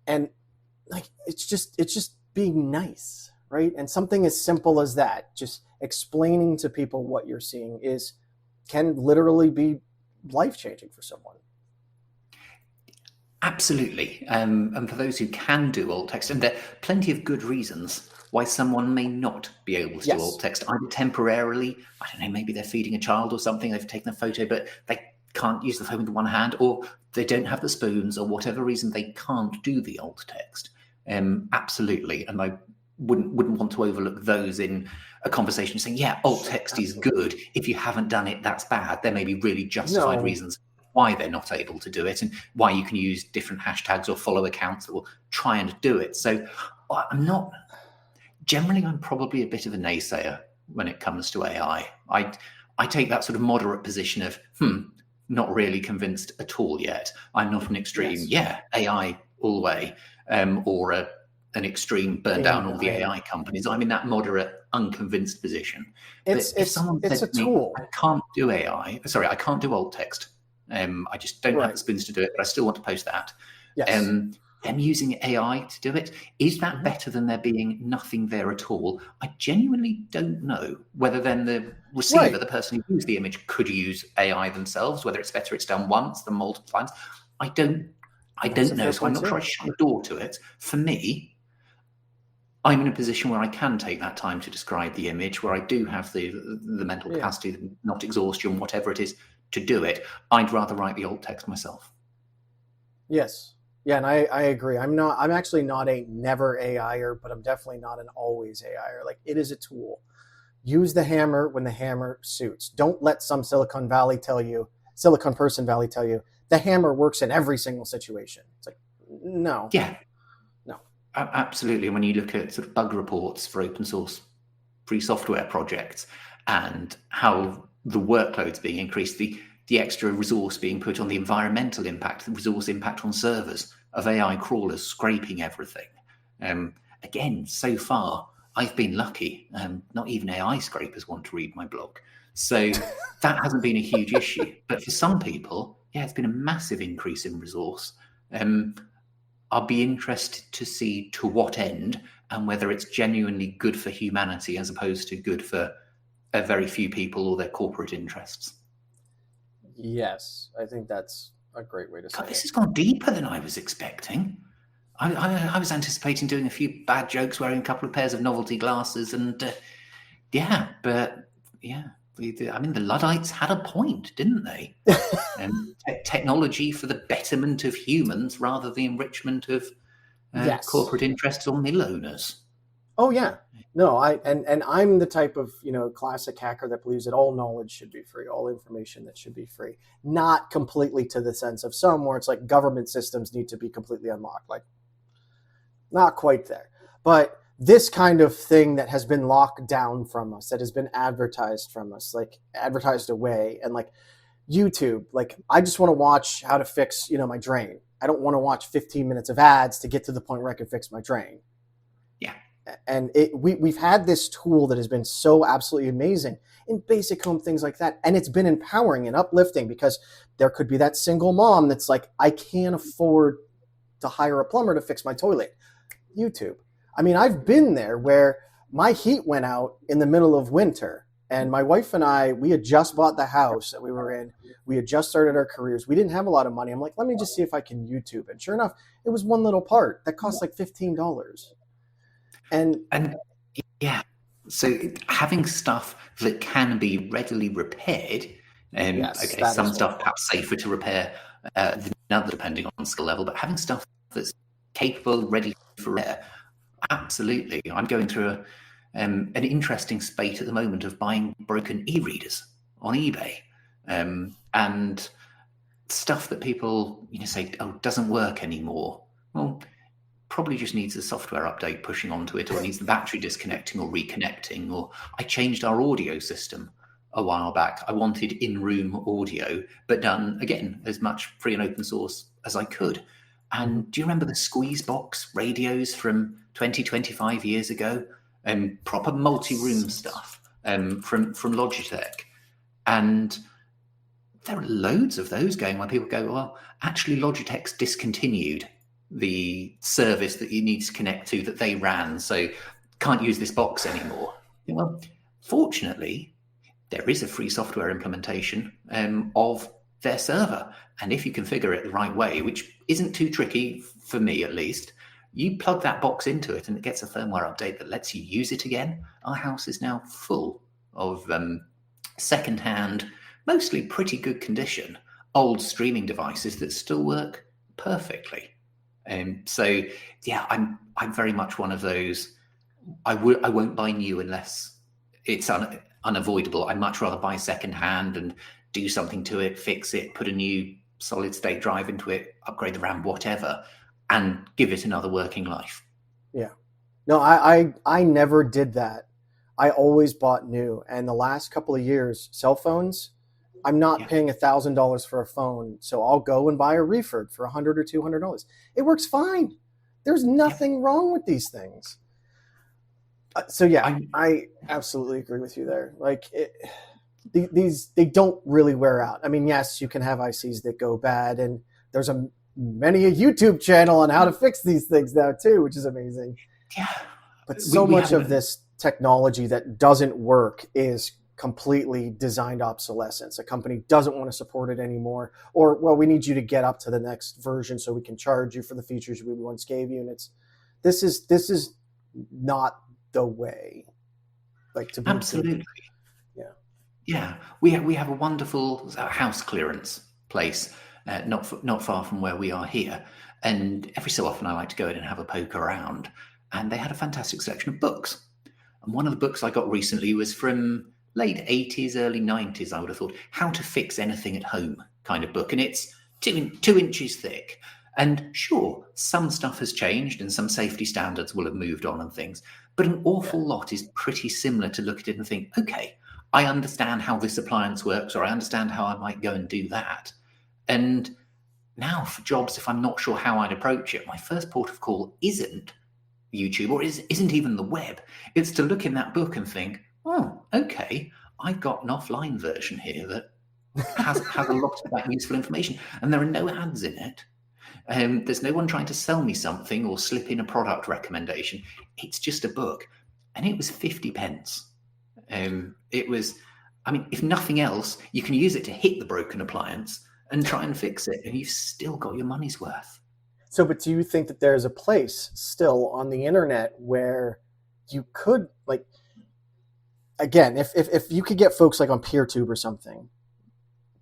Speaker 1: And like, it's just being nice, right? And something as simple as that, just explaining to people what you're seeing can literally be life-changing for someone.
Speaker 2: Absolutely. And for those who can do alt text, and there are plenty of good reasons why someone may not be able to do alt text, either temporarily, I don't know, maybe they're feeding a child or something, they've taken a photo, but they can't use the phone with one hand, or they don't have the spoons, or whatever reason they can't do the alt text. Absolutely. And I wouldn't want to overlook those in a conversation saying, yeah, alt text is good. If you haven't done it, that's bad. There may be really justified reasons why they're not able to do it, and why you can use different hashtags or follow accounts that will try and do it. So I'm probably a bit of a naysayer when it comes to AI. I take that sort of moderate position of, not really convinced at all yet. I'm not an extreme, AI all the way, or an extreme burn down all the AI companies. I'm in that moderate, unconvinced position.
Speaker 1: It's a tool.
Speaker 2: I can't do AI. Sorry, I can't do alt text. I just don't have the spoons to do it, but I still want to post that.
Speaker 1: Yes.
Speaker 2: them using AI to do it, is that better than there being nothing there at all? I genuinely don't know whether then the receiver,
Speaker 1: Right.
Speaker 2: the person who views the image, could use AI themselves, whether it's better it's done once than multiple times. I don't
Speaker 1: That's a
Speaker 2: know.
Speaker 1: fair
Speaker 2: So I'm
Speaker 1: point
Speaker 2: not sure I
Speaker 1: too.
Speaker 2: shut the door to it. For me, I'm in a position where I can take that time to describe the image, where I do have the mental
Speaker 1: Yeah.
Speaker 2: capacity, not exhaustion, whatever it is, to do it. I'd rather write the alt text myself.
Speaker 1: Yes. Yeah, and I agree. I'm actually not a never AIer, but I'm definitely not an always AIer. Like, it is a tool. Use the hammer when the hammer suits. Don't let some Silicon person Valley tell you the hammer works in every single situation. It's like, no.
Speaker 2: Yeah.
Speaker 1: No.
Speaker 2: Absolutely. When you look at sort of bug reports for open source free software projects and how the workload's being increased, the extra resource being put on the environmental impact, the resource impact on servers of AI crawlers scraping everything. Again, so far, I've been lucky. Not even AI scrapers want to read my blog. So that hasn't been a huge issue. But for some people, yeah, it's been a massive increase in resource. I'll be interested to see to what end and whether it's genuinely good for humanity as opposed to good for a very few people or their corporate interests.
Speaker 1: Yes, I think that's a great way to say
Speaker 2: God, this
Speaker 1: it.
Speaker 2: has gone deeper than I was expecting. I was anticipating doing a few bad jokes, wearing a couple of pairs of novelty glasses, and I mean, the Luddites had a point, didn't they? Technology for the betterment of humans rather than the enrichment of
Speaker 1: Yes.
Speaker 2: corporate interests or mill owners.
Speaker 1: Oh yeah. No, and I'm the type of, classic hacker that believes that all knowledge should be free, all information that should be free. Not completely to the sense of some where it's like government systems need to be completely unlocked. Like, not quite there. But this kind of thing that has been locked down from us, that has been advertised from us, like advertised away, and like YouTube, like I just want to watch how to fix, my drain. I don't want to watch 15 minutes of ads to get to the point where I can fix my drain.
Speaker 2: Yeah.
Speaker 1: And we've had this tool that has been so absolutely amazing in basic home things like that. And it's been empowering and uplifting because there could be that single mom that's like, I can't afford to hire a plumber to fix my toilet. YouTube. I mean, I've been there where my heat went out in the middle of winter and my wife and I, we had just bought the house that we were in. We had just started our careers. We didn't have a lot of money. I'm like, let me just see if I can YouTube. And sure enough, it was one little part that cost like $15. And
Speaker 2: yeah, so having stuff that can be readily repaired,
Speaker 1: yes,
Speaker 2: some stuff perhaps safer to repair than other depending on skill level, but having stuff that's capable, ready for repair, absolutely. I'm going through an interesting spate at the moment of buying broken e-readers on eBay, and stuff that people say, oh, doesn't work anymore. Well, probably just needs a software update pushing onto it, or needs the battery disconnecting or reconnecting. Or I changed our audio system a while back. I wanted in-room audio, but done again as much free and open source as I could. And do you remember the squeeze box radios from 25 years ago? Proper multi-room stuff from Logitech. And there are loads of those going where people go, well, actually Logitech's discontinued the service that you need to connect to that they ran, so can't use this box anymore. Well, fortunately, there is a free software implementation of their server. And if you configure it the right way, which isn't too tricky for me at least, you plug that box into it and it gets a firmware update that lets you use it again. Our house is now full of second-hand, mostly pretty good condition, old streaming devices that still work perfectly. So yeah, I'm very much one of those. I won't buy new unless it's unavoidable. I'd much rather buy secondhand and do something to it, fix it, put a new solid state drive into it, upgrade the RAM, whatever, and give it another working life.
Speaker 1: Yeah. No, I never did that. I always bought new. And the last couple of years, cell phones, I'm not paying $1,000 for a phone, so I'll go and buy a refurb for $100 or $200. It works fine. There's nothing wrong with these things. So yeah, I absolutely agree with you there. Like they don't really wear out. I mean, yes, you can have ICs that go bad, and there's a many a YouTube channel on how to fix these things now too, which is amazing.
Speaker 2: Yeah.
Speaker 1: But so much of this technology that doesn't work is completely designed obsolescence. A company doesn't want to support it anymore, or, well, we need you to get up to the next version so we can charge you for the features we once gave you. And this is not the way. Like, to be
Speaker 2: absolutely. Yeah. We have a wonderful house clearance place not far from where we are here, and every so often I like to go in and have a poke around. And they had a fantastic selection of books. And one of the books I got recently was from late 80s, early 90s, I would have thought, How to Fix Anything at Home kind of book. And it's 2 inches thick. And sure, some stuff has changed and some safety standards will have moved on and things. But an awful lot is pretty similar to look at it and think, okay, I understand how this appliance works, or I understand how I might go and do that. And now for jobs, if I'm not sure how I'd approach it, my first port of call isn't YouTube, or isn't even the web. It's to look in that book and think, oh, okay, I've got an offline version here that has a lot of that useful information, and there are no ads in it. There's no one trying to sell me something or slip in a product recommendation. It's just a book, and it was 50 pence. It was, I mean, if nothing else, you can use it to hit the broken appliance and try and fix it, and you've still got your money's worth.
Speaker 1: So, but do you think that there's a place still on the internet where you could, like, again, if you could get folks like on PeerTube or something,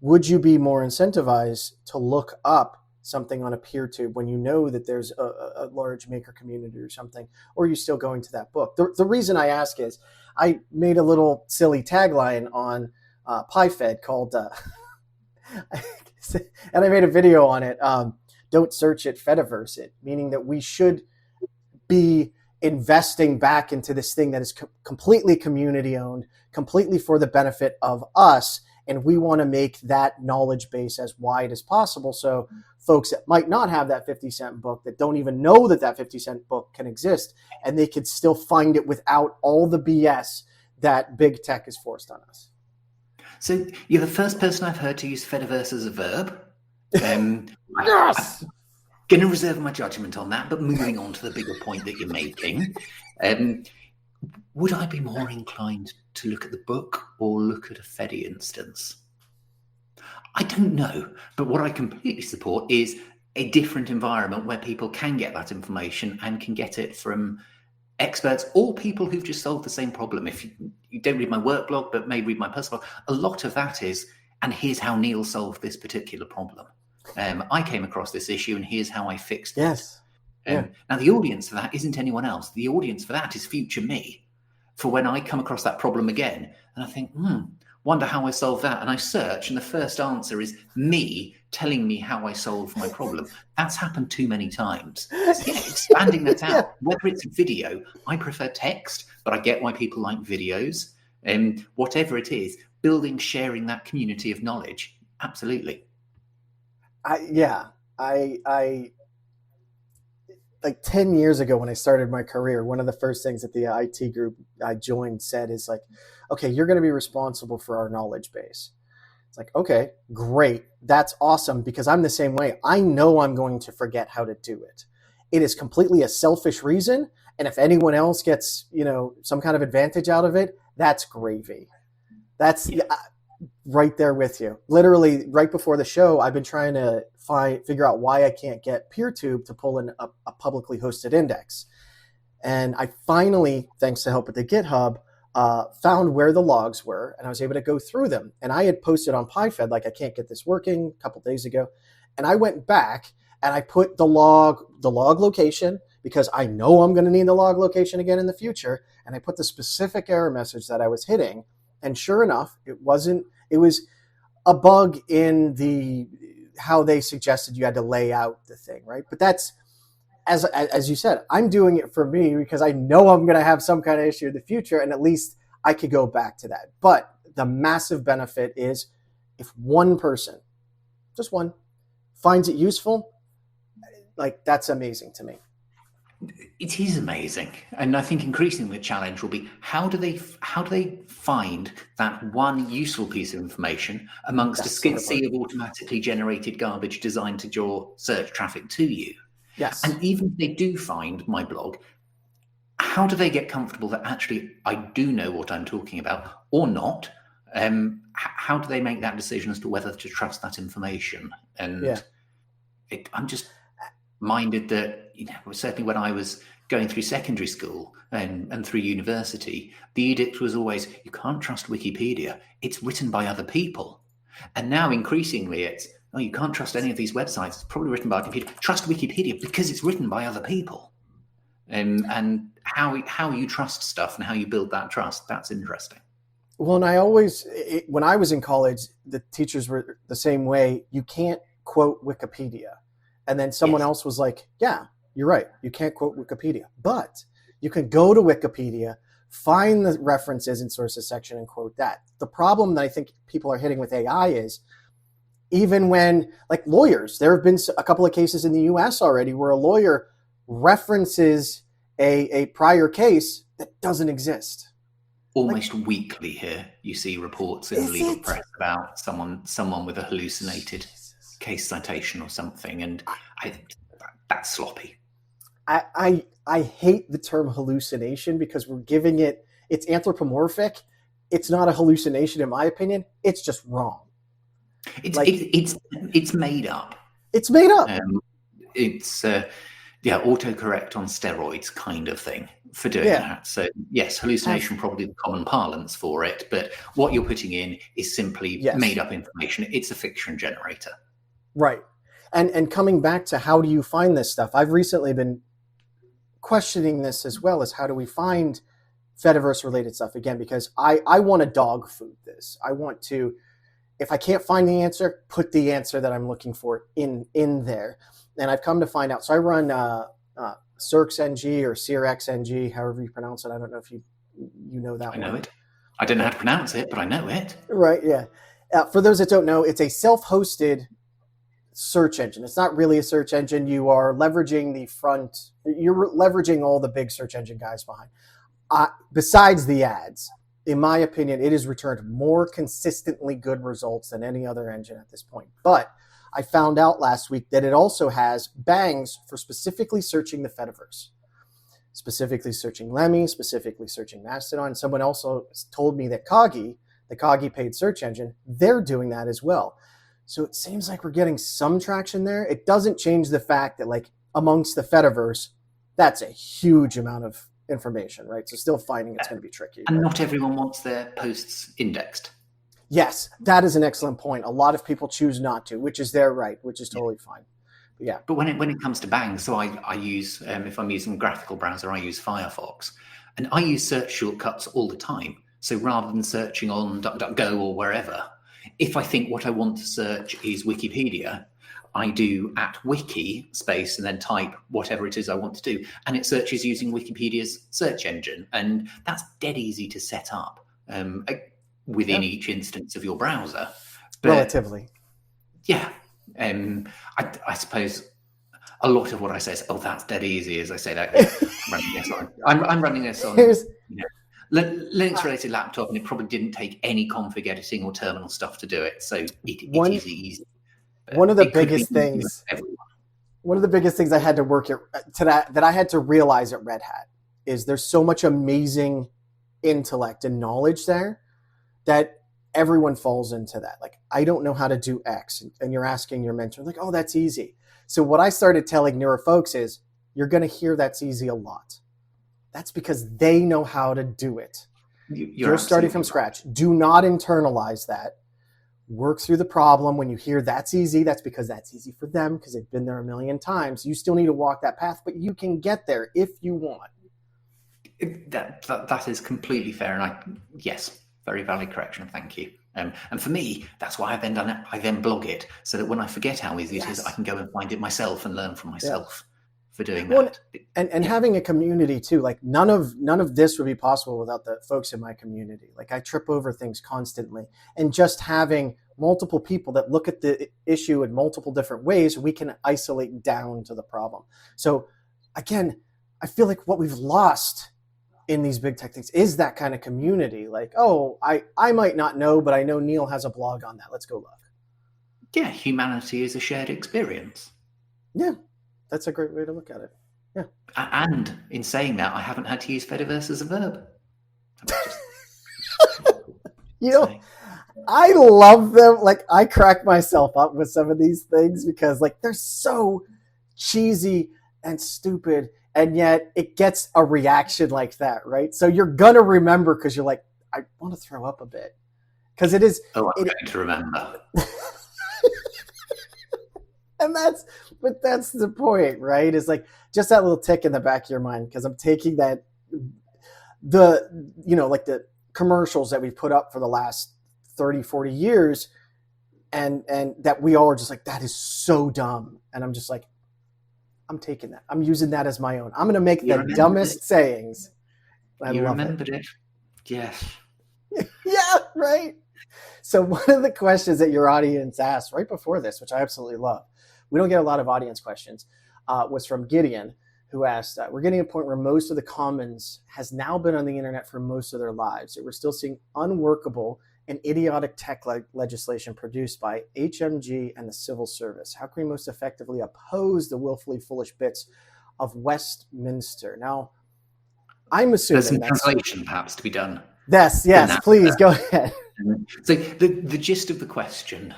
Speaker 1: would you be more incentivized to look up something on a PeerTube when you know that there's a large maker community or something, or are you still going to that book? The reason I ask is I made a little silly tagline on PyFed called, and I made a video on it, don't search it, Fediverse it, meaning that we should be investing back into this thing that is completely community owned, completely for the benefit of us. And we want to make that knowledge base as wide as possible. So folks that might not have that 50-cent book, that don't even know that 50-cent book can exist, and they could still find it without all the BS that big tech is forced on us.
Speaker 2: So you're the first person I've heard to use Fediverse as a verb.
Speaker 1: Yes!
Speaker 2: I'm going to reserve my judgment on that, but moving on to the bigger point that you're making, would I be more inclined to look at the book or look at a Fedi instance? I don't know, but what I completely support is a different environment where people can get that information and can get it from experts or people who've just solved the same problem. If you don't read my work blog, but may read my personal blog, a lot of that is, and here's how Neil solved this particular problem. I came across this issue and here's how I fixed it. Now, the audience for that isn't anyone else. The audience for that is future me. For when I come across that problem again, and I think, wonder how I solve that. And I search, and the first answer is me telling me how I solved my problem. That's happened too many times. So, expanding that out, whether it's video, I prefer text, but I get why people like videos. Whatever it is, building, sharing that community of knowledge. Absolutely.
Speaker 1: I like 10 years ago when I started my career, one of the first things that the IT group I joined said is like, okay, you're going to be responsible for our knowledge base. It's like, okay, great. That's awesome, because I'm the same way. I know I'm going to forget how to do it. It is completely a selfish reason. And if anyone else gets, some kind of advantage out of it, that's gravy. That's right there with you. Literally right before the show, I've been trying to figure out why I can't get PeerTube to pull in a publicly hosted index. And I finally, thanks to help with the GitHub, found where the logs were, and I was able to go through them. And I had posted on PyFed, like, I can't get this working, a couple days ago. And I went back and I put the log location, because I know I'm going to need the log location again in the future. And I put the specific error message that I was hitting. And sure enough, it was a bug in how they suggested you had to lay out the thing, right? But that's, as you said, I'm doing it for me because I know I'm going to have some kind of issue in the future, and at least I could go back to that. But the massive benefit is if one person, just one, finds it useful, like, that's amazing to me.
Speaker 2: It is amazing, and I think increasingly the challenge will be how do they find that one useful piece of information amongst
Speaker 1: That's
Speaker 2: a
Speaker 1: the
Speaker 2: sea
Speaker 1: part.
Speaker 2: of automatically generated garbage designed to draw search traffic to you?
Speaker 1: Yes.
Speaker 2: And even if they do find my blog, how do they get comfortable that actually I do know what I'm talking about or not? How do they make that decision as to whether to trust that information? And I'm just minded that, certainly when I was going through secondary school and through university, the edict was always, you can't trust Wikipedia. It's written by other people. And now increasingly it's, oh, you can't trust any of these websites. It's probably written by a computer. Trust Wikipedia because it's written by other people. And how you trust stuff and how you build that trust, that's interesting.
Speaker 1: Well, and when I was in college, the teachers were the same way. You can't quote Wikipedia. And then someone else was like, yeah, you're right. You can't quote Wikipedia, but you can go to Wikipedia, find the references and sources section and quote that. The problem that I think people are hitting with AI is even when, like lawyers, there have been a couple of cases in the US already where a lawyer references a prior case that doesn't exist.
Speaker 2: Almost weekly here, you see reports in the legal press about someone with a hallucinated case citation or something, and that's sloppy.
Speaker 1: I hate the term hallucination because we're giving it's anthropomorphic. It's not a hallucination in my opinion. It's just wrong.
Speaker 2: It's made up.
Speaker 1: It's made up.
Speaker 2: It's autocorrect on steroids kind of thing for doing that. So yes, hallucination probably the common parlance for it, but what you're putting in is simply made up information. It's a fiction generator.
Speaker 1: Right. And coming back to how do you find this stuff? I've recently been questioning this as well, as how do we find Fediverse related stuff again, because I want to dog food this. I want to, if I can't find the answer, put the answer that I'm looking for in there. And I've come to find out. So I run CirxNG or CirxNG, however you pronounce it. I don't know if you know that one.
Speaker 2: I know it. I don't know how to pronounce it, but I know it.
Speaker 1: Right, yeah. For those that don't know, it's a self-hosted search engine. It's not really a search engine. You are leveraging you're leveraging all the big search engine guys behind. Besides the ads, in my opinion, it has returned more consistently good results than any other engine at this point. But I found out last week that it also has bangs for specifically searching the Fediverse, specifically searching Lemmy, specifically searching Mastodon. Someone also told me that Kagi, the Kagi paid search engine, they're doing that as well. So it seems like we're getting some traction there. It doesn't change the fact that, like, amongst the Fediverse, that's a huge amount of information, right? So still finding it's going to be tricky.
Speaker 2: And not everyone wants their posts indexed.
Speaker 1: Yes, that is an excellent point. A lot of people choose not to, which is their right, which is totally fine.
Speaker 2: But when it comes to bang, so I use, if I'm using a graphical browser, I use Firefox. And I use search shortcuts all the time. So rather than searching on DuckDuckGo or wherever, if I think what I want to search is Wikipedia, I do @wiki space and then type whatever it is I want to do. And it searches using Wikipedia's search engine. And that's dead easy to set up within each instance of your browser.
Speaker 1: But, relatively.
Speaker 2: Yeah. I suppose a lot of what I say is, oh, that's dead easy, as I say that. I'm running this on Linux-related laptop, and it probably didn't take any config editing or terminal stuff to do it. So it is easy.
Speaker 1: One of the biggest things I had to work that I had to realize at Red Hat is there's so much amazing intellect and knowledge there that everyone falls into that. Like, I don't know how to do X, and you're asking your mentor, like, oh, that's easy. So what I started telling newer folks is, you're going to hear that's easy a lot. That's because they know how to do it. You're starting from scratch. Do not internalize that. Work through the problem. When you hear that's easy, that's because that's easy for them because they've been there a million times. You still need to walk that path, but you can get there if you want.
Speaker 2: That is completely fair. And yes, very valid correction. Thank you. And for me, that's why I've then done it. I then blog it so that when I forget how easy it is, I can go and find it myself and learn from myself for doing that.
Speaker 1: And having a community too. Like none of this would be possible without the folks in my community. Like I trip over things constantly, and just having multiple people that look at the issue in multiple different ways, we can isolate down to the problem. So again, I feel like what we've lost in these big tech things is that kind of community. Like, oh, I might not know, but I know Neil has a blog on that. Let's go look.
Speaker 2: Yeah, humanity is a shared experience.
Speaker 1: Yeah, that's a great way to look at it. Yeah.
Speaker 2: And in saying that, I haven't had to use Fediverse as a verb.
Speaker 1: I love them. Like, I crack myself up with some of these things because, like, they're so cheesy and stupid, and yet it gets a reaction like that, right? So you're gonna remember because you're like, I want to throw up a bit because it is.
Speaker 2: Oh, I'm going to remember.
Speaker 1: And that's the point, right? It's like just that little tick in the back of your mind because I'm taking that like the commercials that we've put up for the last 30, 40 years and that we all are just like, that is so dumb. And I'm just like, I'm taking that. I'm using that as my own. I'm going to make the dumbest sayings.
Speaker 2: You remembered it. Yes.
Speaker 1: Yeah, right. So one of the questions that your audience asked right before this, which I absolutely love, we don't get a lot of audience questions, was from Gideon, who asked, we're getting a point where most of the commons has now been on the internet for most of their lives. We're still seeing unworkable and idiotic tech legislation produced by HMG and the civil service. How can we most effectively oppose the willfully foolish bits of Westminster? Now, I'm assuming
Speaker 2: there's some translation perhaps to be done.
Speaker 1: Yes, please go ahead.
Speaker 2: So the gist of the question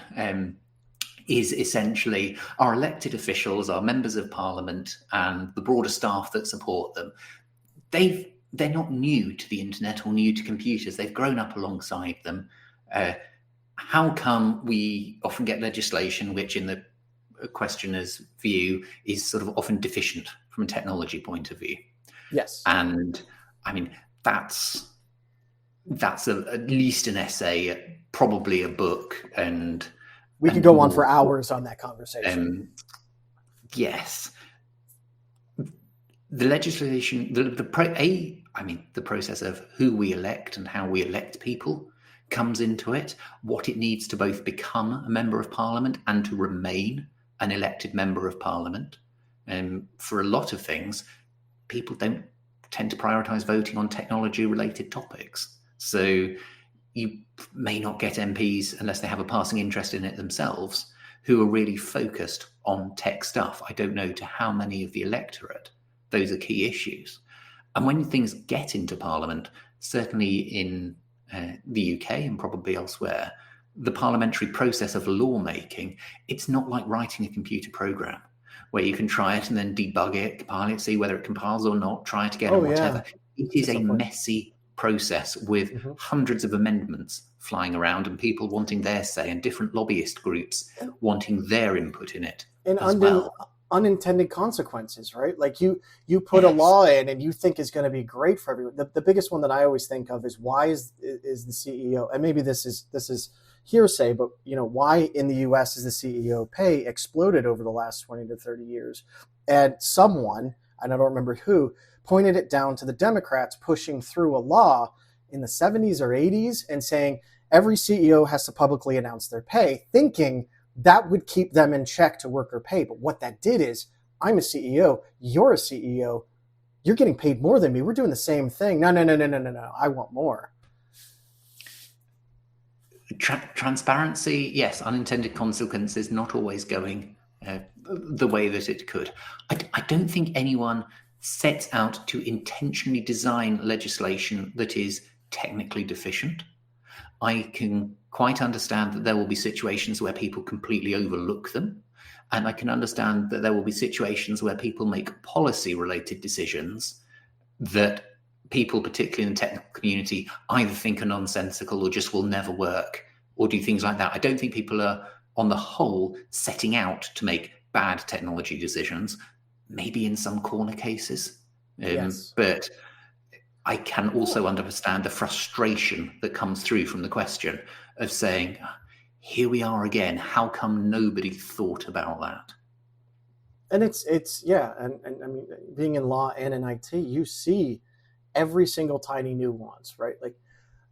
Speaker 2: is essentially our elected officials, our members of parliament, and the broader staff that support them. They're not new to the internet or new to computers. They've grown up alongside them. How come we often get legislation which, in the questioner's view, is sort of often deficient from a technology point of view?
Speaker 1: Yes.
Speaker 2: And I mean, that's at least an essay, probably a book, and
Speaker 1: we could go on for hours on that conversation.
Speaker 2: Yes. The legislation, the process of who we elect and how we elect people comes into it, what it needs to both become a member of parliament and to remain an elected member of parliament. And for a lot of things, people don't tend to prioritize voting on technology-related topics. So you may not get MPs unless they have a passing interest in it themselves, who are really focused on tech stuff. I don't know to how many of the electorate those are key issues. And when things get into Parliament, certainly in the UK and probably elsewhere, the parliamentary process of lawmaking, it's not like writing a computer program where you can try it and then debug it, compile it, see whether it compiles or not, try it again or whatever. Yeah. It is a messy process with hundreds of amendments flying around and people wanting their say and different lobbyist groups wanting their input in it. And
Speaker 1: unintended consequences, right? Like you put a law in and you think is going to be great for everyone. The biggest one that I always think of is why is the CEO, and maybe this is hearsay, but why in the US is the CEO pay exploded over the last 20 to 30 years? And someone, and I don't remember who, pointed it down to the Democrats pushing through a law in the 70s or 80s and saying every CEO has to publicly announce their pay, thinking that would keep them in check to worker pay. But what that did is, I'm a CEO, you're a CEO, you're getting paid more than me, we're doing the same thing. No, I want more.
Speaker 2: Transparency, yes. Unintended consequences not always going the way that it could. I don't think anyone sets out to intentionally design legislation that is technically deficient. I can quite understand that there will be situations where people completely overlook them. And I can understand that there will be situations where people make policy-related decisions that people, particularly in the technical community, either think are nonsensical or just will never work or do things like that. I don't think people are, on the whole, setting out to make bad technology decisions, maybe in some corner cases.
Speaker 1: Yes.
Speaker 2: But I can also understand the frustration that comes through from the question of saying, here we are again, how come nobody thought about that?
Speaker 1: And it's and I mean, being in law and in IT, you see every single tiny nuance, right? Like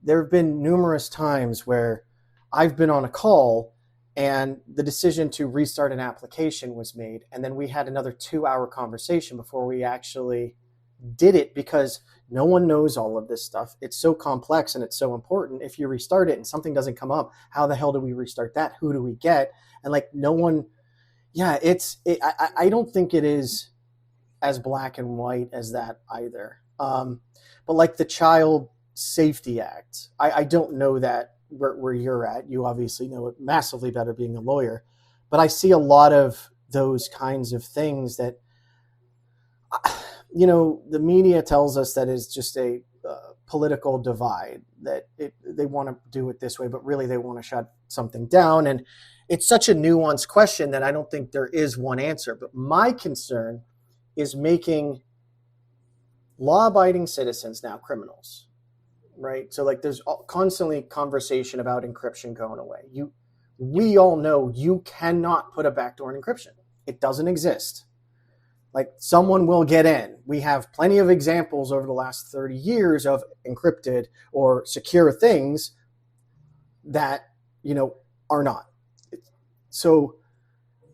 Speaker 1: there have been numerous times where I've been on a call and the decision to restart an application was made, and then we had another 2-hour conversation before we actually did it because no one knows all of this stuff. It's so complex and it's so important. If you restart it and something doesn't come up, how the hell do we restart that? Who do we get? And like no one, yeah, I don't think it is as black and white as that either. But like the Child Safety Act, I don't know that where you're at. You obviously know it massively better being a lawyer, but I see a lot of those kinds of things that, the media tells us that is just a political divide, that they want to do it this way, but really they want to shut something down. And it's such a nuanced question that I don't think there is one answer. But my concern is making law-abiding citizens now criminals, right? So like there's constantly conversation about encryption going away. We all know you cannot put a backdoor in encryption. It doesn't exist. Like someone will get in. We have plenty of examples over the last 30 years of encrypted or secure things that, are not. So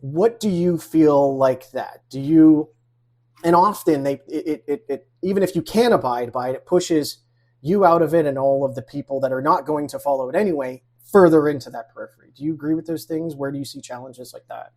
Speaker 1: what do you feel like that? And often it even if you can abide by it, it pushes you out of it and all of the people that are not going to follow it anyway further into that periphery. Do you agree with those things? Where do you see challenges like that?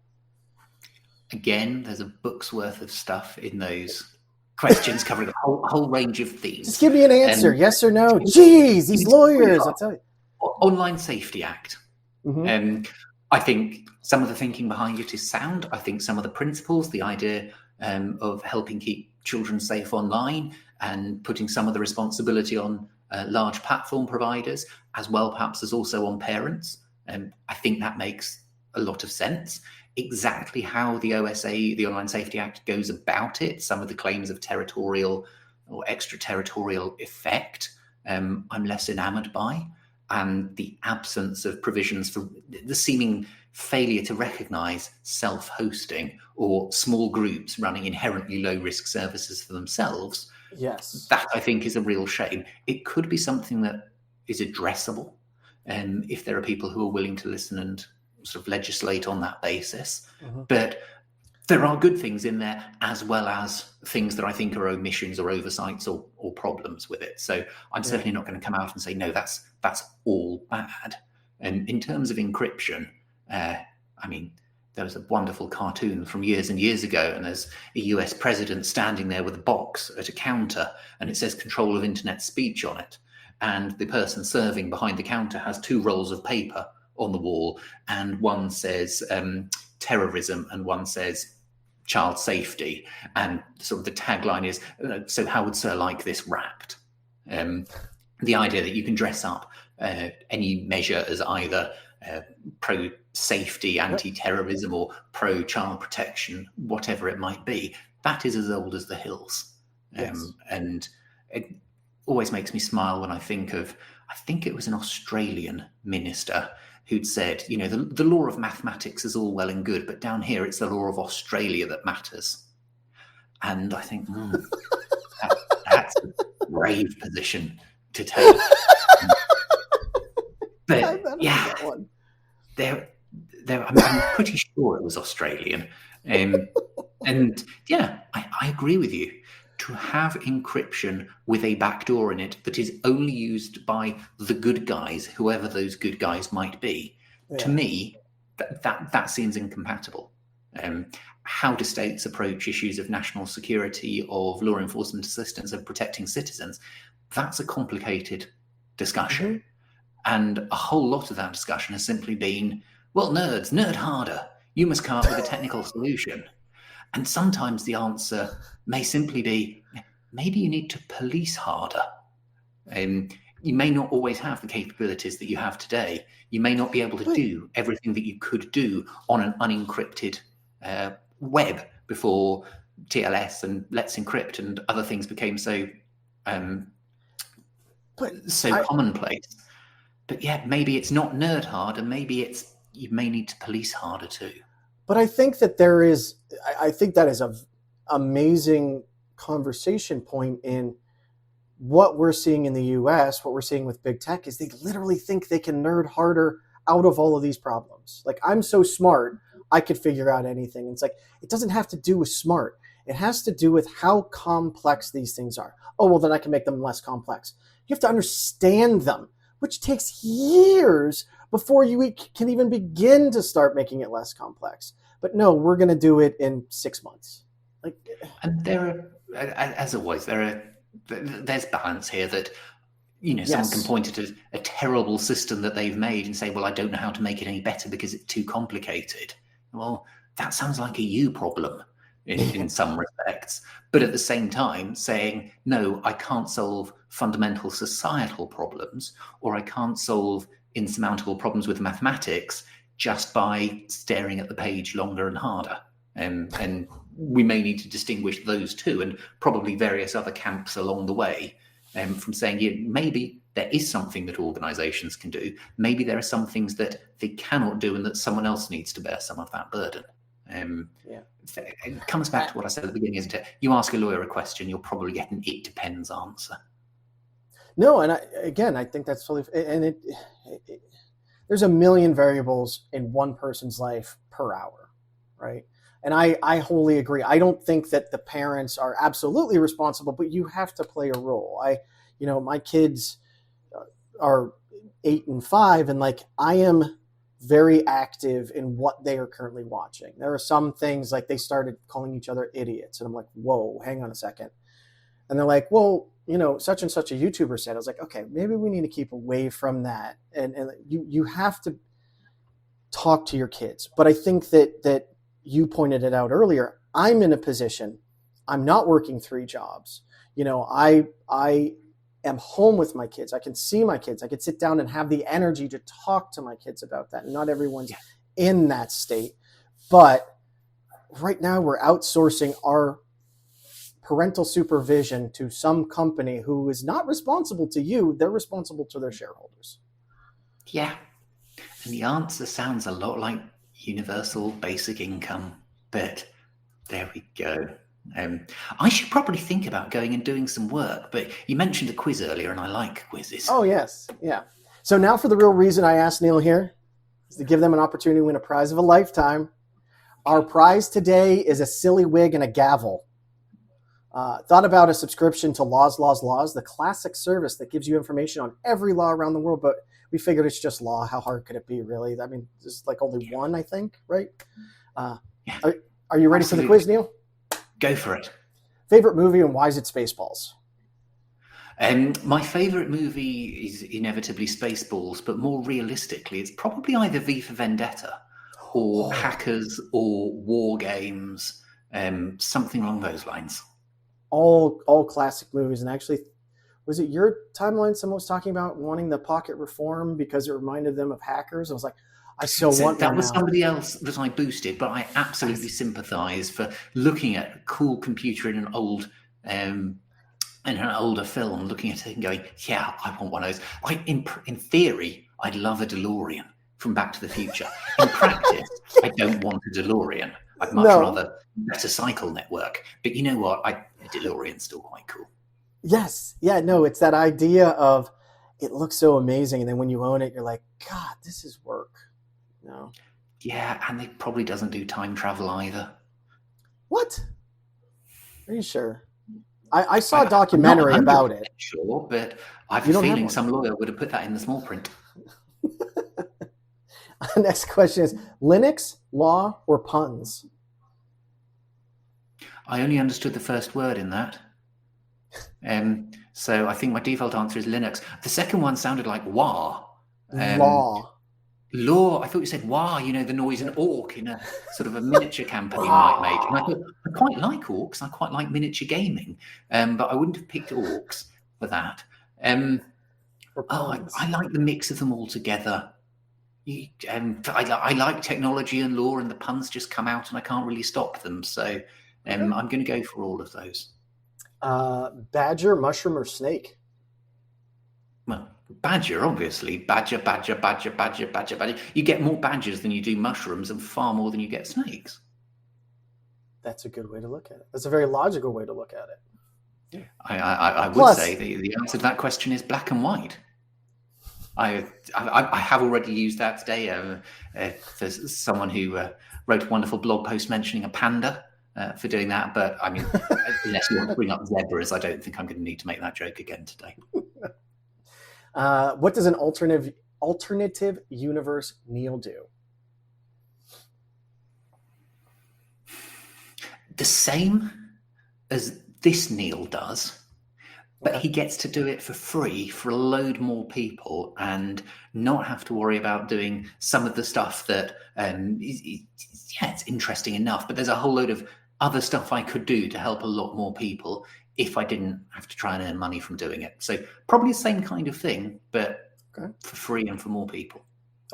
Speaker 2: Again, there's a book's worth of stuff in those questions covering a whole range of themes.
Speaker 1: Just give me an answer, yes or no. Jeez, these lawyers, I'll tell you.
Speaker 2: Online Safety Act.
Speaker 1: Mm-hmm.
Speaker 2: I think some of the thinking behind it is sound. I think some of the principles, the idea of helping keep children safe online and putting some of the responsibility on large platform providers, as well perhaps as also on parents. I think that makes a lot of sense. Exactly how the OSA, the Online Safety Act, goes about it, some of the claims of territorial or extraterritorial effect, I'm less enamored by. And the absence of provisions for the seeming failure to recognize self-hosting or small groups running inherently low-risk services for themselves.
Speaker 1: Yes.
Speaker 2: That, I think, is a real shame. It could be something that is addressable if there are people who are willing to listen and sort of legislate on that basis. Mm-hmm. But there are good things in there, as well as things that I think are omissions or oversights or problems with it. So I'm certainly not going to come out and say, no, that's all bad. And in terms of encryption, there was a wonderful cartoon from years and years ago, and there's a US president standing there with a box at a counter, and it says control of internet speech on it. And the person serving behind the counter has 2 rolls of paper on the wall, and one says terrorism and one says child safety, and sort of the tagline is, so how would Sir like this wrapped? The idea that you can dress up any measure as either pro-safety, anti-terrorism, or pro-child protection, whatever it might be, that is as old as the hills. Yes. And it always makes me smile when I think it was an Australian minister who'd said, the law of mathematics is all well and good, but down here it's the law of Australia that matters. And I think that's a brave position to take. But yeah, I'm pretty sure it was Australian. And yeah, I agree with you. To have encryption with a backdoor in it that is only used by the good guys, whoever those good guys might be, to me, that seems incompatible. How do states approach issues of national security, of law enforcement assistance, of protecting citizens? That's a complicated discussion. Mm-hmm. And a whole lot of that discussion has simply been, well, nerd harder. You must come up with a technical solution. And sometimes the answer may simply be, maybe you need to police harder. You may not always have the capabilities that you have today. You may not be able to do everything that you could do on an unencrypted web before TLS and Let's Encrypt and other things became so commonplace. But yeah, maybe it's not nerd hard, and maybe you may need to police harder too.
Speaker 1: But I think that I think that is an amazing conversation point in what we're seeing in the US, what we're seeing with big tech, is they literally think they can nerd harder out of all of these problems. Like, I'm so smart, I could figure out anything. It's like, it doesn't have to do with smart. It has to do with how complex these things are. Oh, well, then I can make them less complex. You have to understand them, which takes years before you can even begin to start making it less complex. But no, we're going to do it in 6 months.
Speaker 2: And as always, there's balance here that,
Speaker 1: Yes.
Speaker 2: someone can point at a terrible system that they've made and say, well, I don't know how to make it any better because it's too complicated. Well, that sounds like a you problem in some respects. But at the same time, saying, no, I can't solve fundamental societal problems, or I can't solve insurmountable problems with mathematics just by staring at the page longer and harder. And we may need to distinguish those two and probably various other camps along the way, from saying, yeah, maybe there is something that organizations can do. Maybe there are some things that they cannot do and that someone else needs to bear some of that burden. It comes back to what I said at the beginning, isn't it? You ask a lawyer a question, you'll probably get an "it depends" answer.
Speaker 1: No, and I think that's fully, and there's a million variables in one person's life per hour, right? And I wholly agree. I don't think that the parents are absolutely responsible, but you have to play a role. My kids are 8 and 5, and I am very active in what they are currently watching. There are some things like they started calling each other idiots, and I'm like, whoa, hang on a second. And they're like, well, such and such a YouTuber said. I was like, okay, maybe we need to keep away from that. And you have to talk to your kids. But I think that you pointed it out earlier. I'm in a position, I'm not working 3 jobs. I am home with my kids. I can see my kids. I can sit down and have the energy to talk to my kids about that. Not everyone's in that state. But right now we're outsourcing our parental supervision to some company who is not responsible to you. They're responsible to their shareholders.
Speaker 2: Yeah. And the answer sounds a lot like universal basic income, but there we go. I should probably think about going and doing some work, but you mentioned a quiz earlier, and I like quizzes.
Speaker 1: Oh, yes. Yeah. So now for the real reason I asked Neil here is to give them an opportunity to win a prize of a lifetime. Our prize today is a silly wig and a gavel. Thought about a subscription to Laws, the classic service that gives you information on every law around the world, but we figured it's just law. How hard could it be, really? I mean, there's only one, I think, right? Are you ready for the quiz, Neil?
Speaker 2: Go for it.
Speaker 1: Favorite movie and why is it Spaceballs?
Speaker 2: My favorite movie is inevitably Spaceballs, but more realistically, it's probably either V for Vendetta or Hackers or War Games, something along those lines.
Speaker 1: All classic movies. And actually, was it your timeline someone was talking about wanting the pocket reform because it reminded them of Hackers? I was like, I want
Speaker 2: that was
Speaker 1: now.
Speaker 2: Somebody else that I boosted, but I absolutely sympathise for looking at a cool computer in an old in an older film, looking at it and going, yeah, I want one of those. In theory, I'd love a DeLorean from Back to the Future. In practice, I don't want a DeLorean. I'd much rather better cycle network. But you know what? A DeLorean's still quite cool.
Speaker 1: Yes. Yeah, no, it's that idea of it looks so amazing. And then when you own it, you're like, God, this is work. No.
Speaker 2: Yeah, and it probably doesn't do time travel either.
Speaker 1: What? Are you sure? I saw a documentary about it.
Speaker 2: Sure, but I have a feeling some lawyer would have put that in the small print.
Speaker 1: Next question is Linux, law, or puns?
Speaker 2: I only understood the first word in that. So I think my default answer is Linux. The second one sounded like wah.
Speaker 1: Law.
Speaker 2: Law. I thought you said wah, the noise an orc in a sort of a miniature campaign might make. And I thought, I quite like orcs. I quite like miniature gaming. But I wouldn't have picked orcs for that. I like the mix of them all together. I like technology and law, and the puns just come out and I can't really stop them. So I'm going to go for all of those.
Speaker 1: Badger, mushroom, or snake?
Speaker 2: Well, badger, obviously. Badger. You get more badgers than you do mushrooms and far more than you get snakes.
Speaker 1: That's a good way to look at it. That's a very logical way to look at it.
Speaker 2: Yeah. I would say the answer to that question is black and white. I have already used that today. There's someone who wrote a wonderful blog post mentioning a panda, for doing that. But I mean, unless you want to bring up zebras, I don't think I'm going to need to make that joke again today.
Speaker 1: What does an alternative universe Neil do?
Speaker 2: The same as this Neil does, but he gets to do it for free for a load more people and not have to worry about doing some of the stuff that, it's interesting enough, but there's a whole load of other stuff I could do to help a lot more people if I didn't have to try and earn money from doing it. So probably the same kind of thing, but for free and for more people.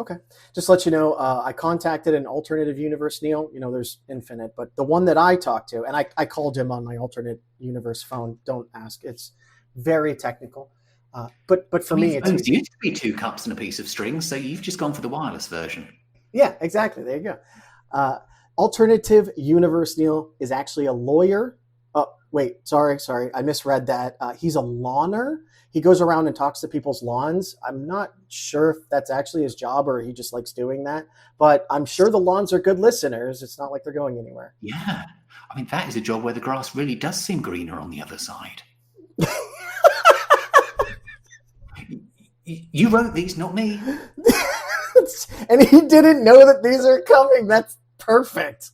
Speaker 1: Okay. Just to let you know, I contacted an alternative universe, Neil. You know, there's infinite, but the one that I talked to, and I called him on my alternate universe phone. Don't ask. It's very technical. But for me, it's
Speaker 2: used to be 2 cups and a piece of string, so you've just gone for the wireless version.
Speaker 1: Yeah, exactly. There you go. Alternative universe, Neil, is actually a lawyer. Oh, wait, sorry. I misread that. He's a lawner. He goes around and talks to people's lawns. I'm not sure if that's actually his job or he just likes doing that, but I'm sure the lawns are good listeners. It's not like they're going anywhere.
Speaker 2: Yeah. I mean, that is a job where the grass really does seem greener on the other side. You wrote these, not me.
Speaker 1: And he didn't know that these are coming. That's perfect.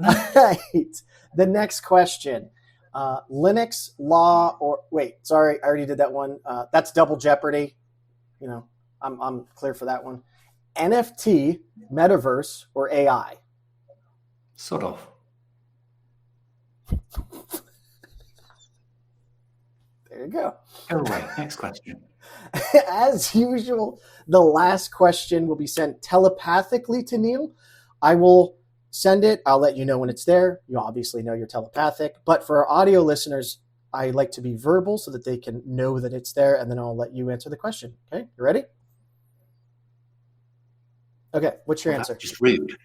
Speaker 1: All right. The next question. Linux law or wait, sorry, I already did that one. That's double jeopardy. You know, I'm clear for that one. NFT, metaverse, or AI?
Speaker 2: Sort of.
Speaker 1: There you go.
Speaker 2: Go away. Next question.
Speaker 1: As usual, the last question will be sent telepathically to Neil. I will send it. I'll let you know when it's there. You obviously know you're telepathic. But for our audio listeners, I like to be verbal so that they can know that it's there, and then I'll let you answer the question. Okay? You ready? Okay. What's your answer?
Speaker 2: That's just rude.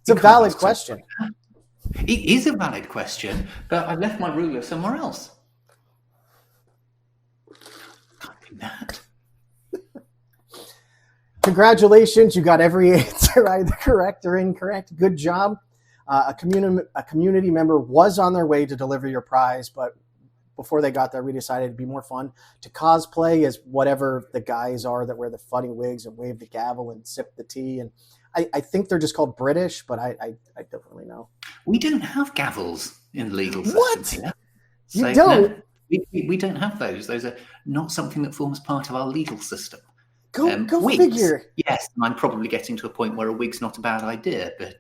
Speaker 1: It's a valid question.
Speaker 2: It is a valid question, but I've left my ruler somewhere else. Can't do that.
Speaker 1: Congratulations, you got every answer either correct or incorrect. Good job. A community member was on their way to deliver your prize, but before they got there, we decided it'd be more fun to cosplay as whatever the guys are that wear the funny wigs and wave the gavel and sip the tea. And I think they're just called British, but I don't really know.
Speaker 2: We don't have gavels in the legal system.
Speaker 1: What?
Speaker 2: Here.
Speaker 1: So, you don't?
Speaker 2: No, we don't have those. Those are not something that forms part of our legal system.
Speaker 1: Go
Speaker 2: wigs,
Speaker 1: figure.
Speaker 2: Yes, I'm probably getting to a point where a wig's not a bad idea, but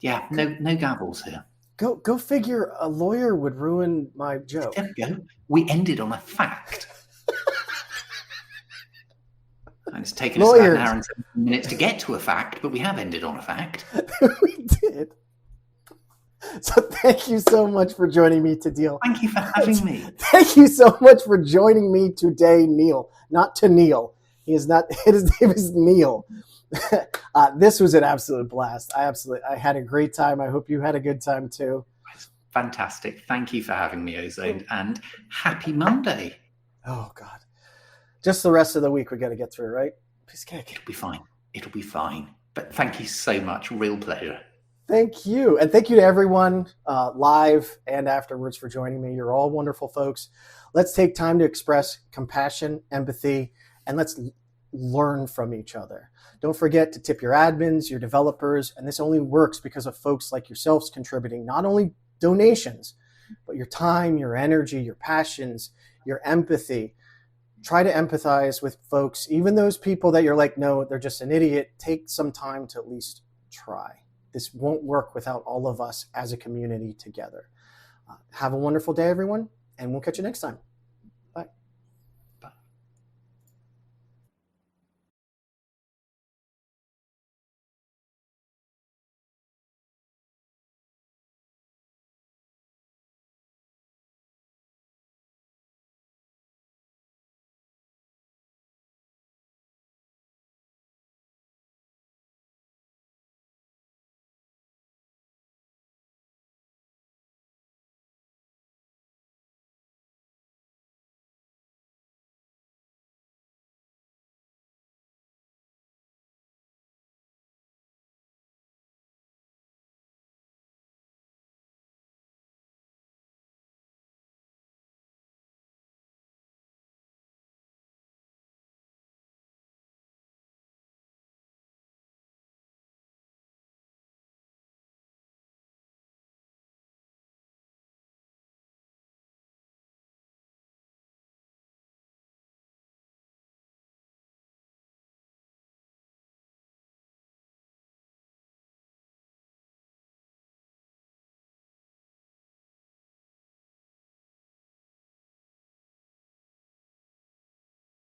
Speaker 2: no gavels here.
Speaker 1: Go figure. A lawyer would ruin my joke.
Speaker 2: There we go. We ended on a fact. And it's taken us about an hour and 17 minutes to get to a fact, but we have ended on a fact.
Speaker 1: We did. So thank you so much for joining me to deal.
Speaker 2: Thank you for having me.
Speaker 1: Thank you so much for joining me today, Neil. Not to Neil. He is not. His name is Neil. This was an absolute blast. I had a great time. I hope you had a good time too.
Speaker 2: Fantastic. Thank you for having me, Ozoned, and happy Monday.
Speaker 1: Oh God. Just the rest of the week we got to get through, right? Piece of cake.
Speaker 2: It'll be fine. It'll be fine. But thank you so much. Real pleasure.
Speaker 1: Thank you. And thank you to everyone live and afterwards for joining me. You're all wonderful folks. Let's take time to express compassion, empathy, and let's learn from each other. Don't forget to tip your admins, your developers, and this only works because of folks like yourselves contributing not only donations, but your time, your energy, your passions, your empathy. Try to empathize with folks, even those people that you're like, no, they're just an idiot. Take some time to at least try. This won't work without all of us as a community together. Have a wonderful day, everyone, and we'll catch you next time.